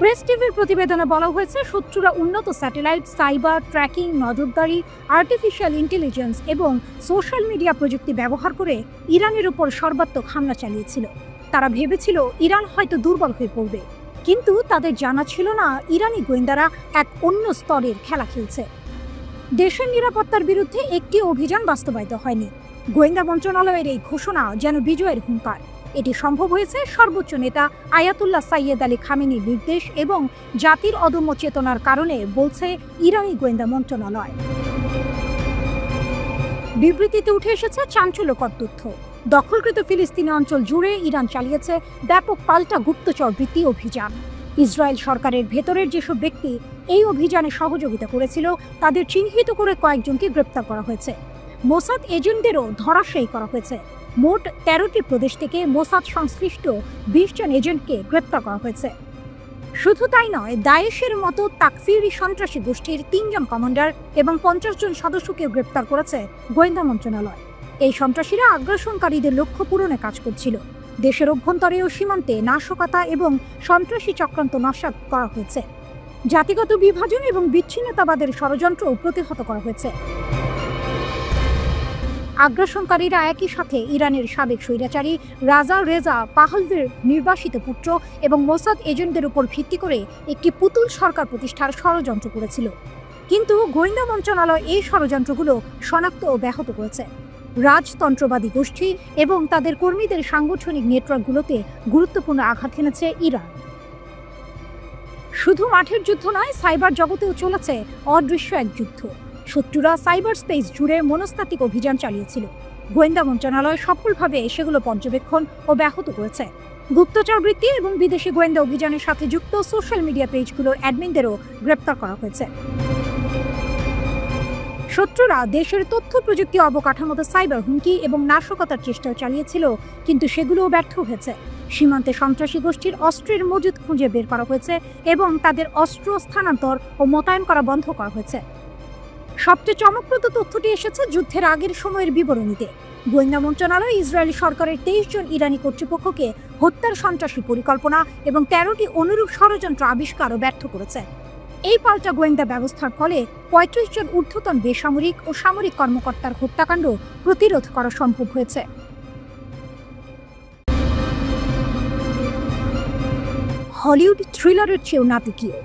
প্রেস টিভির প্রতিবেদনে বলা হয়েছে, শত্রুরা উন্নত স্যাটেলাইট, সাইবার, ট্র্যাকিং, নজরদারি, আর্টিফিশিয়াল ইন্টেলিজেন্স এবং সোশ্যাল মিডিয়া প্রযুক্তি ব্যবহার করে ইরানের উপর সর্বাত্মক হামলা চালিয়েছিল। তারা ভেবেছিল ইরান হয়তো দুর্বল হয়ে পড়বে, কিন্তু তাদের জানা ছিল না ইরানি গোয়েন্দারা এক অন্য স্তরের খেলা খেলছে। দেশের নিরাপত্তার বিরুদ্ধে একটি অভিযান বাস্তবায়িত হয়নি। গোয়েন্দা মন্ত্রণালয়ের এই ঘোষণা যেন বিজয়ের হুঙ্কার। এটি সম্ভব হয়েছে সর্বোচ্চ নেতা আয়াতুল্লাহ সাইয়েদ আলী খামেনির নির্দেশ এবং জাতির অদম্য চেতনার কারণে, বলছে ইরানি গোয়েন্দা মন্ত্রণালয়। বিবৃতিতে উঠে এসেছে চাঞ্চল্যকর তথ্য। দখলকৃত ফিলিস্তিনি অঞ্চল জুড়ে ইরান চালিয়েছে ব্যাপক পাল্টা গুপ্তচর বৃত্তি অভিযান। ইসরায়েল সরকারের ভেতরের যেসব ব্যক্তি এই অভিযানে সহযোগিতা করেছিল তাদের চিহ্নিত করে কয়েকজনকে গ্রেপ্তার করা হয়েছে। মোসাদ এজেন্টদেরও ধরাশায়ী করা হয়েছে। মোট ১৩টি প্রদেশ থেকে মোসাদ সংশ্লিষ্ট ২০ জন এজেন্টকে গ্রেপ্তার করা হয়েছে। শুধু তাই নয়, দায়েশের মতো তাকফিরি সন্ত্রাসী গোষ্ঠীর ৩ জন কমান্ডার এবং ৫০ জন সদস্যকে গ্রেপ্তার করেছে গোয়েন্দা মন্ত্রণালয়। এই সন্ত্রাসীরা আগ্রাসনকারীদের লক্ষ্য পূরণে কাজ করছিল। দেশের অভ্যন্তরে ও সীমান্তে নাশকতা এবং সন্ত্রাসী চক্রান্ত নস্যাৎ করা হয়েছে। জাতিগত বিভাজন এবং বিচ্ছিন্নতাবাদের ষড়যন্ত্রও প্রতিহত করা হয়েছে। আগ্রাসনকারীরা একই সাথে ইরানের সাবেক স্বৈরাচারী রাজা রেজা পাহলভির নির্বাসিত পুত্র এবং মোসাদ এজেন্টদের উপর ভিত্তি করে একটি পুতুল সরকার প্রতিষ্ঠার ষড়যন্ত্র করেছিল। কিন্তু গোয়েন্দা মন্ত্রণালয় এই ষড়যন্ত্রগুলো শনাক্ত ও ব্যাহত করেছে। রাজতন্ত্রবাদী গোষ্ঠী এবং তাদের কর্মীদের সাংগঠনিক নেটওয়ার্কগুলোতে গুরুত্বপূর্ণ আঘাত এনেছে ইরান। শুধু মাঠের যুদ্ধ নয়, সাইবার জগতেও চলেছে অদৃশ্য এক যুদ্ধ। শত্রুরা সাইবার স্পেস জুড়ে মনস্তাত্ত্বিক অভিযান চালিয়েছিল। গোয়েন্দা মন্ত্রণালয় সফলভাবে সেগুলো পর্যবেক্ষণ ও ব্যাহত করেছে। গুপ্তচর বৃত্তি এবং বিদেশি গোয়েন্দা অভিযানের সাথে যুক্ত সোশ্যাল মিডিয়া পেজগুলোর অ্যাডমিনদেরও গ্রেপ্তার করা হয়েছে। শত্রুরা দেশের তথ্য প্রযুক্তি অবকাঠামোতে সাইবার হুমকি এবং নাশকতার চেষ্টাও চালিয়েছিল, কিন্তু সেগুলোও ব্যর্থ হয়েছে। সীমান্তে সন্ত্রাসী গোষ্ঠীর অস্ত্রের মজুদ খুঁজে বের করা হয়েছে এবং তাদের অস্ত্র স্থানান্তর ও মোতায়েন করা বন্ধ করা হয়েছে। সবচেয়ে চমকপ্রদ তথ্যটি এসেছে যুদ্ধের আগের সময়ের বিবরণীতে। গোয়েন্দা মন্ত্রণালয় ইসরায়েলি সরকারের ২৩ জন ইরানি কর্তৃপক্ষকে হত্যার সন্ত্রাসী পরিকল্পনা এবং ১৩টি অনুরূপ ষড়যন্ত্র আবিষ্কারও ব্যর্থ করেছে। এই পাল্টা গোয়েন্দা ব্যবস্থার ফলে ৩৫ জন ঊর্ধ্বতন বেসামরিক ও সামরিক কর্মকর্তার হত্যাকাণ্ড প্রতিরোধ করা সম্ভব হয়েছে। হলিউড থ্রিলারের চেয়েও নাটকীয়।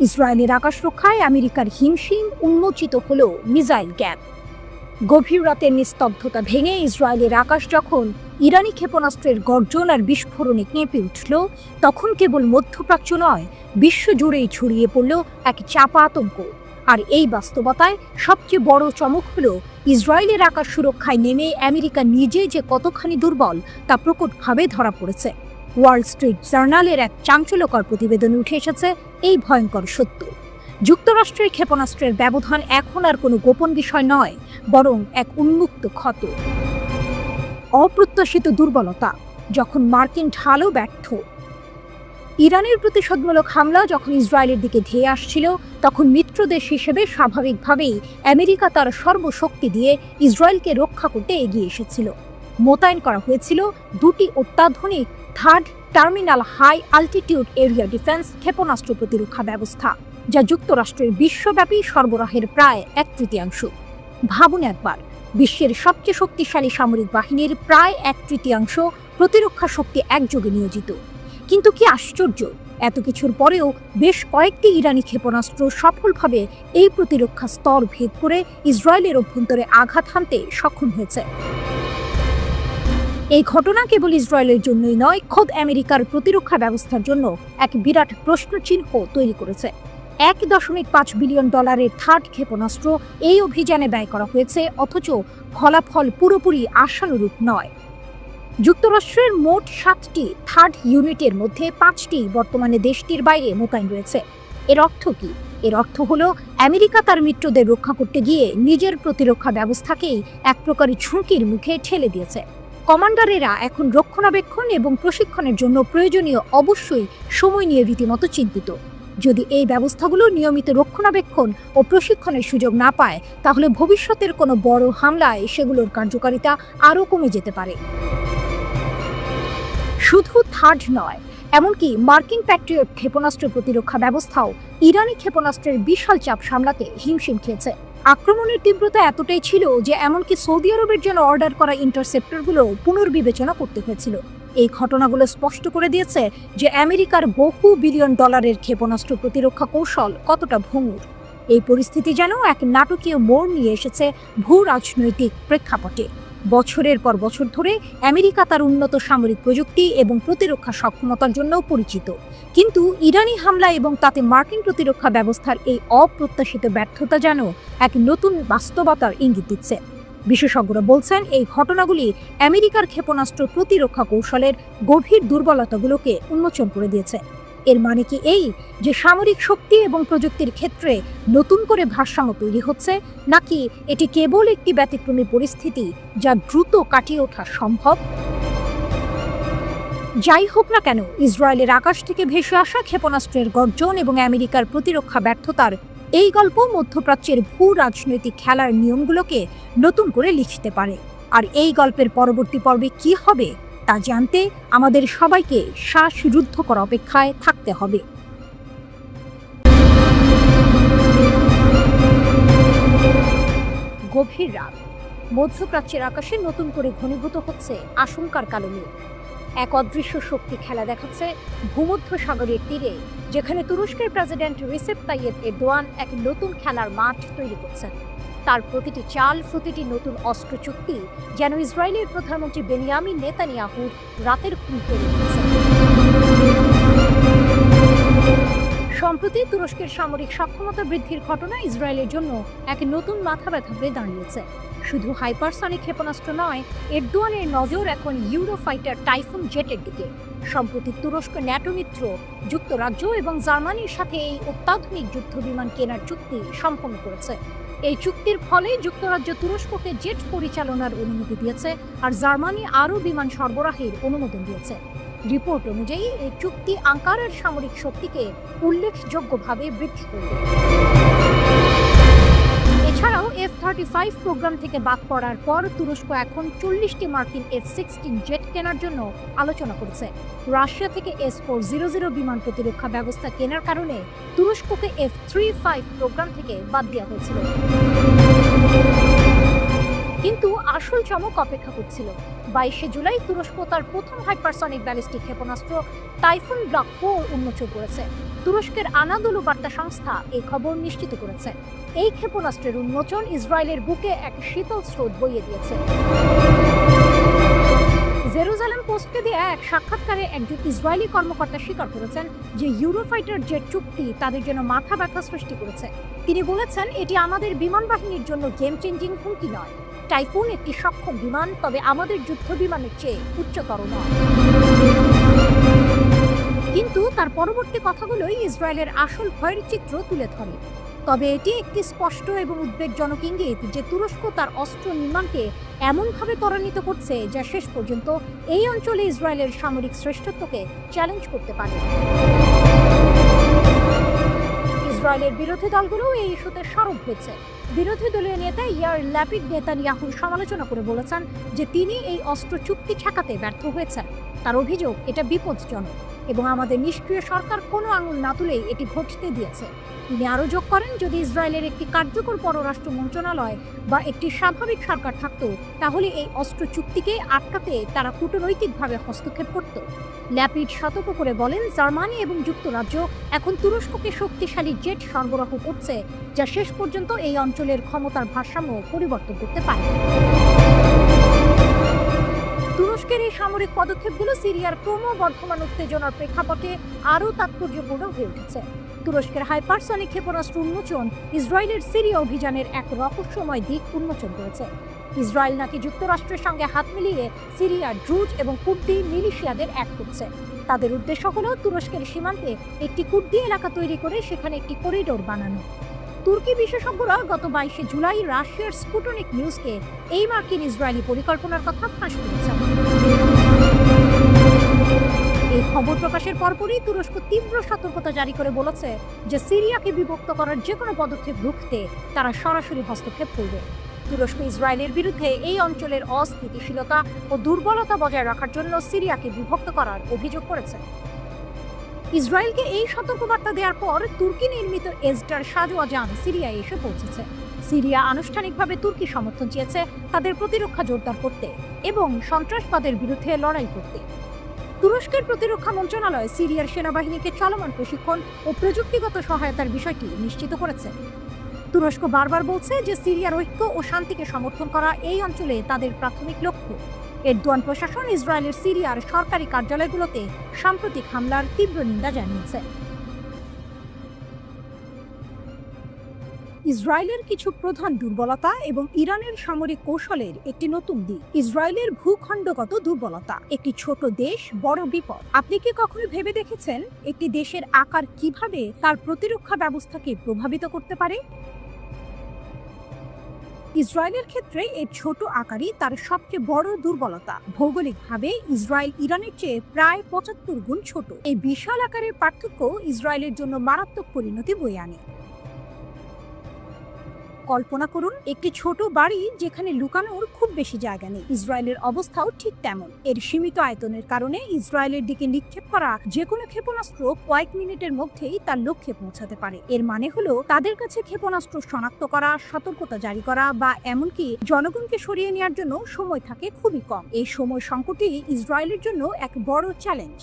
ইসরায়েলের আকাশ রক্ষায় আমেরিকার হিমশিম উন্মোচিত হল মিসাইল গ্যাপ। গভীর রাতের নিস্তব্ধতা ভেঙে ইসরায়েলের আকাশ যখন ইরানি ক্ষেপণাস্ত্রের গর্জন আর বিস্ফোরণে কেঁপে উঠল, তখন কেবল মধ্যপ্রাচ্য নয়, বিশ্বজুড়েই ছড়িয়ে পড়ল এক চাপা আতঙ্ক। আর এই বাস্তবতায় সবচেয়ে বড় চমক হল ইসরায়েলের আকাশ সুরক্ষায় নেমে আমেরিকা নিজে যে কতখানি দুর্বল তা প্রকটভাবে ধরা পড়েছে। ওয়াল স্ট্রিট জার্নালের এক চাঞ্চল্যকর প্রতিবেদনে উঠে এসেছে এই ভয়ঙ্কর সত্য। যুক্তরাষ্ট্রের ক্ষেপণাস্ত্রের ব্যবধান এখন আর কোনো গোপন বিষয় নয়, বরং এক উন্মুক্ত ক্ষত। অপ্রত্যাশিত দুর্বলতা যখন মার্কিন ঢালও ব্যর্থ। ইরানের প্রতিশোধমূলক হামলা যখন ইসরায়েলের দিকে ধেয়ে আসছিল, তখন মিত্রদেশ হিসেবে স্বাভাবিকভাবেই আমেরিকা তার সর্বশক্তি দিয়ে ইসরায়েলকে রক্ষা করতে এগিয়ে এসেছিল। মোতায়েন করা হয়েছিল 2টি অত্যাধুনিক third terminal high altitude area defence ক্ষেপণাস্ত্র প্রতিরক্ষা ব্যবস্থা, যা যুক্তরাষ্ট্রের বিশ্বব্যাপী সরবরাহের প্রায় 1/3। ভাবুন একবার, বিশ্বের সবচেয়ে শক্তিশালী সামরিক বাহিনীর প্রায় 1/3 প্রতিরক্ষা শক্তি একযোগে নিয়োজিত। কিন্তু কি আশ্চর্য, এত কিছুর পরেও বেশ কয়েকটি ইরানি ক্ষেপণাস্ত্র সফলভাবে এই প্রতিরক্ষা স্তর ভেদ করে ইসরায়েলের অভ্যন্তরে আঘাত হানতে সক্ষম হয়েছে। এই ঘটনা কেবল ইসরায়েলের জন্যই নয়, খোদ আমেরিকার প্রতিরক্ষা ব্যবস্থার জন্য এক বিরাট প্রশ্নচিহ্ন তৈরি করেছে। $1.5 বিলিয়ন থার্ড ক্ষেপণাস্ত্র এই অভিযানে ব্যয় করা হয়েছে, অথচ ফলাফল পুরোপুরি আশানুরূপ নয়। যুক্তরাষ্ট্রের মোট 7টি থার্ড ইউনিটের মধ্যে 5টি বর্তমানে দেশটির বাইরে মোতায়েন রয়েছে। এর অর্থ কি? এর অর্থ হলো আমেরিকা তার মিত্রদের রক্ষা করতে গিয়ে নিজের প্রতিরক্ষা ব্যবস্থাকেই এক প্রকারের ঝুঁকির মুখে ঠেলে দিয়েছে। কমান্ডারেরা এখন রক্ষণাবেক্ষণ এবং প্রশিক্ষণের জন্য প্রয়োজনীয় অবশ্যই সময় নিয়ে রীতিমতো চিন্তিত। যদি এই ব্যবস্থাগুলো নিয়মিত রক্ষণাবেক্ষণ ও প্রশিক্ষণের সুযোগ না পায়, তাহলে ভবিষ্যতের কোনো বড় হামলায় সেগুলোর কার্যকারিতা আরও কমে যেতে পারে। শুধু থার্ড নয়, এমনকি মার্কিন প্যাট্রিয়ট ক্ষেপণাস্ত্র প্রতিরক্ষা ব্যবস্থাও ইরানি ক্ষেপণাস্ত্রের বিশাল চাপ সামলাতে হিমশিম খেয়েছে। আক্রমণের তীব্রতা এতটাই ছিল যে এমনকি সৌদি আরবের জন্য অর্ডার করা ইন্টারসেপ্টরগুলো পুনর্বিবেচনা করতে হয়েছিল। এই ঘটনাগুলো স্পষ্ট করে দিয়েছে যে আমেরিকার বহু বিলিয়ন ডলারের ক্ষেপণাস্ত্র প্রতিরক্ষা কৌশল কতটা ভঙ্গুর। এই পরিস্থিতি যেন এক নাটকীয় মোড় নিয়ে এসেছে ভূ রাজনৈতিক প্রেক্ষাপটে। বছরের পর বছর ধরে আমেরিকা তার উন্নত সামরিক প্রযুক্তি এবং প্রতিরক্ষা সক্ষমতার জন্য পরিচিত, কিন্তু ইরানি হামলা এবং তাতে মার্কিন প্রতিরক্ষা ব্যবস্থার এই অপ্রত্যাশিত ব্যর্থতা যেন এক নতুন বাস্তবতার ইঙ্গিত দিচ্ছে। বিশেষজ্ঞরা বলছেন এই ঘটনাগুলি আমেরিকার ক্ষেপণাস্ত্র প্রতিরক্ষা কৌশলের গভীর দুর্বলতাগুলোকে উন্মোচন করে দিয়েছে। এর মানে কি এই যে সামরিক শক্তি এবং প্রযুক্তির ক্ষেত্রে নতুন করে ভারসাম্য তৈরি হচ্ছে, নাকি এটি কেবল একটি ব্যতিক্রমী পরিস্থিতি যা দ্রুত কাটিয়ে ওঠা সম্ভব? যাই হোক না কেন, ইসরায়েলের আকাশ থেকে ভেসে আসা ক্ষেপণাস্ত্রের গর্জন এবং আমেরিকার প্রতিরক্ষা ব্যর্থতার এই গল্প মধ্যপ্রাচ্যের ভূ রাজনৈতিক খেলার নিয়মগুলোকে নতুন করে লিখতে পারে। আর এই গল্পের পরবর্তী পর্বে কি হবে তা জানতে আমাদের সবাইকে শ্বাসরুদ্ধ করা অপেক্ষায় থাকতে হবে। গভীর রাত, মধ্যপ্রাচ্যের আকাশে নতুন করে ঘনীভূত হচ্ছে আশঙ্কার কালো মেঘ। এক অদৃশ্য শক্তি খেলা দেখাচ্ছে ভূমধ্যসাগরের তীরে, যেখানে তুরস্কের প্রেসিডেন্ট রিসেপ তাইয়েপ এরদোয়ান এক নতুন খেলার মাঠ তৈরি করছেন। তার প্রতিটি চাল, প্রতিটি নতুন অস্ত্র চুক্তি যেন ইসরায়েলের প্রধানমন্ত্রী বেনিয়ামিন নেতানিয়াহুর রাতের ঘুম কেড়ে নিচ্ছে। সম্প্রতি তুরস্কের সামরিক সক্ষমতা বৃদ্ধির ঘটনা ইসরায়েলের জন্য এক নতুন মাথাব্যথা হয়ে দাঁড়িয়েছে। শুধু হাইপারসনিক ক্ষেপণাস্ত্র নয়, এরদোয়ানের নজর এখন ইউরোফাইটার টাইফুন জেটের দিকে। সম্প্রতি তুরস্ক ন্যাটো মিত্র যুক্তরাজ্য এবং জার্মানির সাথে এই অত্যাধুনিক যুদ্ধবিমান কেনার চুক্তি সম্পন্ন করেছে। এই চুক্তির ফলে যুক্তরাজ্য তুরস্ককে জেট পরিচালনার অনুমতি দিয়েছে, আর জার্মানি আরও বিমান সরবরাহের অনুমোদন দিয়েছে। রিপোর্ট অনুযায়ী এই চুক্তি আঙ্কারার সামরিক শক্তিকে উল্লেখযোগ্যভাবে বৃদ্ধি করবে। এছাড়াও F-35 প্রোগ্রাম থেকে বাদ পড়ার পর তুরস্ক এখন 40টি মার্কিন F-16 জেট কেনার জন্য আলোচনা করছে। রাশিয়া থেকে S-400 বিমান প্রতিরক্ষা ব্যবস্থা কেনার কারণে তুরস্ককে F-35 প্রোগ্রাম থেকে বাদ দেওয়া হয়েছিল। কিন্তু আসল চমক অপেক্ষা করছিল। 22শে জুলাই তুরস্ক তার প্রথম হাইপারসনিক ব্যালিস্টিক ক্ষেপণাস্ত্র টাইফুন ব্লক 4 উন্মোচন করেছে। তুরস্কের আনাদোলু বার্তা সংস্থা এই খবর নিশ্চিত করেছে। এই ক্ষেপণাস্ত্রের উন্মোচন ইসরায়েলের বুকে এক শীতল স্রোত বইয়ে দিয়েছে। জেরুজালেম পোস্টকে দেয়া এক সাক্ষাৎকারে একজন ইসরায়েলি কর্মকর্তা স্বীকার করেছেন যে ইউরোফাইটার জেট চুক্তি তাদের জন্য মাথা ব্যথা সৃষ্টি করেছে। তিনি বলেছেন, এটি আমাদের বিমান বাহিনীর জন্য গেম চেঞ্জিং হুমকি নয়। টাইফুন একটি সক্ষম বিমান, তবে আমাদের যুদ্ধ বিমানের চেয়ে উচ্চতর নয়। কিন্তু তার পরবর্তী কথাগুলোই ইসরায়েলের আসল ভয়ের চিত্র তুলে ধরে। তবে এটি একটি স্পষ্ট এবং উদ্বেগজনক ইঙ্গিত যে তুরস্ক তার অস্ত্র নির্মাণকে এমনভাবে ত্বরান্বিত করছে যা শেষ পর্যন্ত এই অঞ্চলে ইসরায়েলের সামরিক শ্রেষ্ঠত্বকে চ্যালেঞ্জ করতে পারে। ইসরায়েলের বিরোধী দলগুলো এই ইস্যুতে সরব হয়েছে। বিরোধী দলীয় নেতা ইয়ার ল্যাপিড নেতানিয়াহুর সমালোচনা করে বলেছেন যে তিনি এই অস্ত্র চুক্তি ঠেকাতে ব্যর্থ হয়েছেন। তার অভিযোগ, এটা বিপজ্জনক এবং আমাদের নিষ্ক্রিয় সরকার কোনো আঙুল না তুলেই এটি ঘটতে দিয়েছে। তিনি আরও যোগ করেন, যদি ইসরায়েলের একটি কার্যকর পররাষ্ট্র মন্ত্রণালয় বা একটি স্বাভাবিক সরকার থাকত, তাহলে এই অস্ত্র চুক্তিকে আটকাতে তারা কূটনৈতিকভাবে হস্তক্ষেপ করত। ল্যাপিড সতর্ক করে বলেন, জার্মানি এবং যুক্তরাজ্য এখন তুরস্ককে শক্তিশালী জেট সরবরাহ করছে, যা শেষ পর্যন্ত এই অঞ্চলের ক্ষমতার ভারসাম্য পরিবর্তন করতে পারে। তুরস্কের এই সামরিক পদক্ষেপগুলো সিরিয়ার ক্রমবর্ধমান উত্তেজনার প্রেক্ষাপটে আরও তাৎপর্যপূর্ণ হয়ে উঠেছে। তুরস্কের হাইপারসনিক ক্ষেপণাস্ত্র উন্মোচন ইসরায়েলের সিরিয়া অভিযানের এক রহস্যময় দিক উন্মোচন করেছে। ইসরায়েল নাকি যুক্তরাষ্ট্রের সঙ্গে হাত মিলিয়ে সিরিয়ার ড্রুজ এবং কুর্দি মিলিশিয়াদের এক করছে। তাদের উদ্দেশ্য হল তুরস্কের সীমান্তে একটি কুর্দি এলাকা তৈরি করে সেখানে একটি করিডোর বানানো। তুর্কি বিশেষজ্ঞরা গত 22শে জুলাই রাশিয়ার স্পুটনিক নিউজকে এই মার্কিন ইসরায়েলি পরিকল্পনার কথা ফাঁস করেছেন। এই খবর প্রকাশের পরপরই তুরস্ক তীব্র সতর্কতা জারি করে বলেছে যে সিরিয়াকে বিভক্ত করার যে কোনো পদক্ষেপ রুখতে তারা সরাসরি হস্তক্ষেপ করবে। তুরস্ক ইসরায়েলের বিরুদ্ধে এই অঞ্চলের অস্থিতিশীলতা ও দুর্বলতা বজায় রাখার জন্য সিরিয়াকে বিভক্ত করার অভিযোগ করেছে। ইসরায়েলকে এই সতর্কবার্তা দেওয়ার পর তুর্কি নির্মিত এসডার সাজোয়া যান সিরিয়ায় এসে পৌঁছেছে। সিরিয়া আনুষ্ঠানিকভাবে তুর্কি সমর্থন চেয়েছে তাদের প্রতিরক্ষা জোরদার করতে এবং সন্ত্রাসবাদের বিরুদ্ধে লড়াই করতে। তুরস্কের প্রতিরক্ষা মন্ত্রণালয় সিরিয়ার সেনাবাহিনীকে চলমান প্রশিক্ষণ ও প্রযুক্তিগত সহায়তার বিষয়টি নিশ্চিত করেছে। তুরস্ক বারবার বলছে যে সিরিয়ার ঐক্য ও শান্তিকে সমর্থন করা এই অঞ্চলে তাদের প্রাথমিক লক্ষ্য। এরদোয়ান প্রশাসন ইসরায়েলের সিরিয়ার সরকারি কার্যালয়গুলোতে সাম্প্রতিক হামলার তীব্র নিন্দা জানিয়েছে। ইসরায়েলের কিছু প্রধান দুর্বলতা এবং ইরানের সামরিক কৌশলের একটি নতুন দিক। ইসরায়েলের ভূখণ্ডগত দুর্বলতা। একটি ছোট দেশ, বড় বিপদ। আপনি কি কখনো ভেবে দেখেছেন একটি দেশের আকার কিভাবে তার প্রতিরক্ষা ব্যবস্থাকে প্রভাবিত করতে পারে? ইসরায়েলের ক্ষেত্রে এর ছোট আকারই তার সবচেয়ে বড় দুর্বলতা। ভৌগোলিকভাবে ইসরায়েল ইরানের চেয়ে প্রায় ৭৫ গুণ ছোট। এই বিশাল আকারের পার্থক্য ইসরায়েলের জন্য মারাত্মক পরিণতি বয়ে আনে। কল্পনা করুন একটি ছোট বাড়ি যেখানে লুকানোর খুব বেশি জায়গা নেই। ইসরায়েলের অবস্থাও ঠিক তেমন। এর সীমিত আয়তনের কারণে ইসরায়েলের দিকে নিক্ষেপ করা যে কোনো ক্ষেপণাস্ত্র কয়েক মিনিটের মধ্যেই তার লক্ষ্যে পৌঁছাতে পারে। এর মানে হলো তাদের কাছে ক্ষেপণাস্ত্র শনাক্ত করা, সতর্কতা জারি করা বা এমনকি জনগণকে সরিয়ে নেওয়ার জন্য সময় থাকে খুবই কম। এই সময় সংকটই ইসরায়েলের জন্য এক বড় চ্যালেঞ্জ।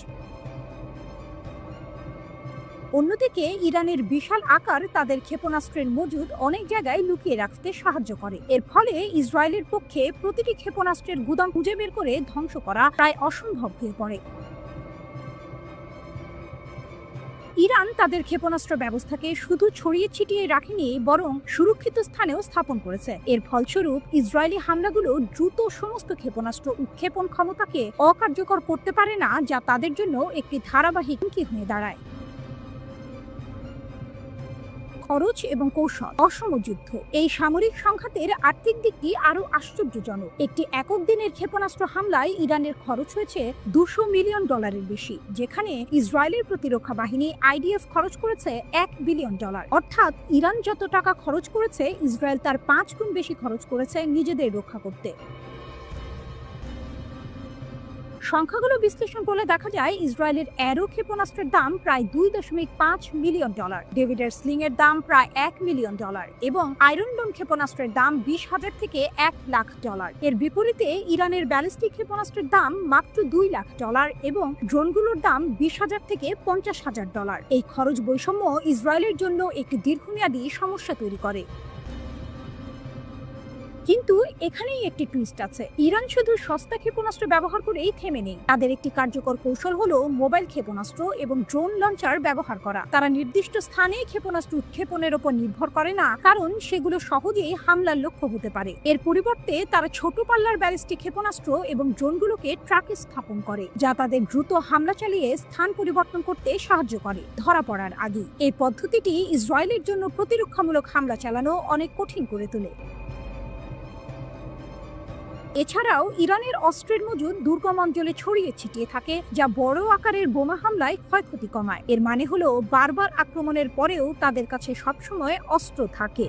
অন্যদিকে ইরানের বিশাল আকার তাদের ক্ষেপণাস্ত্রের মজুদ অনেক জায়গায় লুকিয়ে রাখতে সাহায্য করে। এর ফলে ইসরায়েলের পক্ষে প্রতিটি ক্ষেপণাস্ত্রের গুদাম খুঁজে বের করে ধ্বংস করা প্রায় অসম্ভব হয়ে পড়ে। ইরান তাদের ক্ষেপণাস্ত্র ব্যবস্থাকে শুধু ছড়িয়ে ছিটিয়ে রাখেনি, বরং সুরক্ষিত স্থানেও স্থাপন করেছে। এর ফলস্বরূপ ইসরায়েলি হামলাগুলো দ্রুত সমস্ত ক্ষেপণাস্ত্র উৎক্ষেপণ ক্ষমতাকে অকার্যকর করতে পারে না, যা তাদের জন্য একটি ধারাবাহিক হুমকি হয়ে দাঁড়ায়। খরচ এবং কৌশল। অসম যুদ্ধ। এই সামরিক সংঘাতের আর্থিক দিকটি আরো আশ্চর্যজনক। একটি একক দিনের ক্ষেপণাস্ত্র হামলায় ইরানের খরচ হয়েছে $200 মিলিয়ন বেশি, যেখানে ইসরায়েলের প্রতিরক্ষা বাহিনী IDF খরচ করেছে $1 বিলিয়ন। অর্থাৎ ইরান যত টাকা খরচ করেছে, ইসরায়েল তার 5 গুণ বেশি খরচ করেছে নিজেদের রক্ষা করতে। সংখ্যাগুলো বিশ্লেষণ করলে দেখা যায় ইসরায়েলের অ্যারো ক্ষেপণাস্ত্রের দাম প্রায় $2.5 মিলিয়ন, ডেভিডের স্লিং এর দাম প্রায় $1 মিলিয়ন এবং আয়রন ডোম ক্ষেপণাস্ত্রের দাম $20,000 থেকে $1 লাখ। এর বিপরীতে ইরানের ব্যালিস্টিক ক্ষেপণাস্ত্রের দাম মাত্র $2 লাখ এবং ড্রোনগুলোর দাম $20,000 থেকে $50,000। এই খরচ বৈষম্য ইসরায়েলের জন্য একটি দীর্ঘমেয়াদী সমস্যা তৈরি করে। কিন্তু এখানেই একটি টুইস্ট আছে। ইরান শুধু সস্তা ক্ষেপণাস্ত্র ব্যবহার করেই থেমে নেই। তাদের একটি কার্যকর কৌশল হলো মোবাইল ক্ষেপণাস্ত্র এবং ড্রোন লঞ্চার ব্যবহার করা। তারা নির্দিষ্ট স্থানে ক্ষেপণাস্ত্র উৎক্ষেপণের উপর নির্ভর করে না, কারণ সেগুলো সহজেই হামলার লক্ষ্য হতে পারে। এর পরিবর্তে তারা ছোট পাল্লার ব্যালিস্টিক ক্ষেপণাস্ত্র এবং ড্রোনগুলোকে ট্রাকে স্থাপন করে, যা তাদের দ্রুত হামলা চালিয়ে স্থান পরিবর্তন করতে সাহায্য করে, ধরা পড়ার আগে। এই পদ্ধতিটি ইসরায়েলের জন্য প্রতিরক্ষামূলক হামলা চালানো অনেক কঠিন করে তোলে। এছাড়াও ইরানের অস্ত্রের মজুদ দুর্গম অঞ্চলে ছড়িয়ে ছিটিয়ে থাকে, যা বড় আকারের বোমা হামলায় ক্ষয়ক্ষতি কমায়। এর মানে হলো বারবার আক্রমণের পরেও তাদের কাছে সবসময় অস্ত্র থাকে।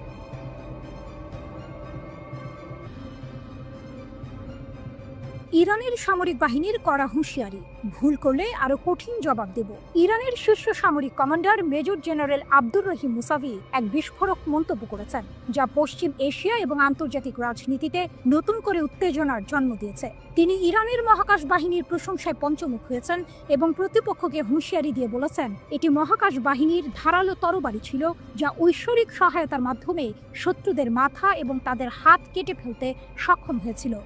ইরানের সামরিক বাহিনীর কড়া হুঁশিয়ারি, ভুল করলে আরো কঠিন জবাব দেব। ইরানের শীর্ষ সামরিক commander major general Abdur Rahim Musavi এক বিস্ফোরক মন্তব্য করেছেন, যা পশ্চিম এশিয়া এবং আন্তর্জাতিক রাজনীতিতে নতুন করে উত্তেজনার জন্ম দিয়েছে। তিনি ইরানের মহাকাশ বাহিনীর প্রশংসায় পঞ্চমুখ হয়েছেন এবং প্রতিপক্ষকে হুঁশিয়ারি দিয়ে বলেছেন, এটি মহাকাশ বাহিনীর ধারালো তরবারি ছিল, যা ঐশ্বরিক সহায়তার মাধ্যমে শত্রুদের মাথা এবং তাদের হাত কেটে ফেলতে সক্ষম হয়েছিল।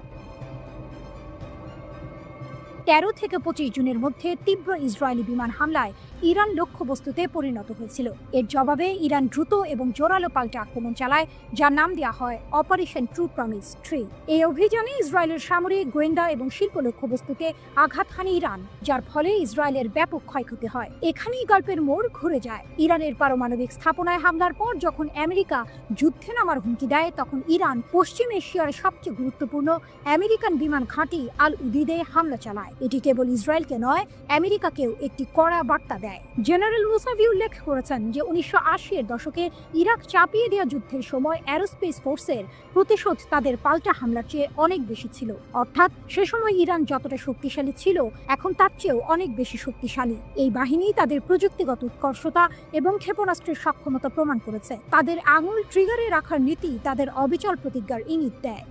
13 থেকে 25 জুনের মধ্যে তীব্র ইসরায়েলি বিমান হামলায় ইরান লক্ষ্যবস্তুতে পরিণত হয়েছিল। এর জবাবে ইরান দ্রুত এবং জোরালো পাল্টা আক্রমণ চালায়, যার নাম দেওয়া হয় অপারেশন ট্রু প্রমিস 3। এই অভিযানে ইসরায়েলের সামরিক, গোয়েন্দা এবং শিল্প লক্ষ্যবস্তুতে আঘাত হানে ইরান, যার ফলে ইসরায়েলের ব্যাপক ক্ষয়ক্ষতি হয়। এখানেই গল্পের মোড় ঘুরে যায়। ইরানের পারমাণবিক স্থাপনায় হামলার পর যখন আমেরিকা যুদ্ধে নামার হুমকি দেয়, তখন ইরান পশ্চিম এশিয়ার সবচেয়ে গুরুত্বপূর্ণ আমেরিকান বিমান ঘাঁটি আল উদিদে হামলা চালায়। এটি কেবল ইসরায়েলকে নয়, আমেরিকাকেও একটি কড়া বার্তা দেয়। জেনারেল মুসাভি উল্লেখ করেছেন যে 1980-এর দশকে ইরাক চাপিয়ে দেওয়া যুদ্ধের সময় অ্যারোস্পেস ফোর্সের প্রতিশোধ তাদের পাল্টা হামলার চেয়ে অনেক বেশি ছিল। অর্থাৎ সে সময় ইরান যতটা শক্তিশালী ছিল, এখন তার চেয়েও অনেক বেশি শক্তিশালী। এই বাহিনী তাদের প্রযুক্তিগত উৎকর্ষতা এবং ক্ষেপণাস্ত্রের সক্ষমতা প্রমাণ করেছে। তাদের আঙুল ট্রিগারে রাখার নীতি তাদের অবিচল প্রতিজ্ঞার ইঙ্গিত দেয়।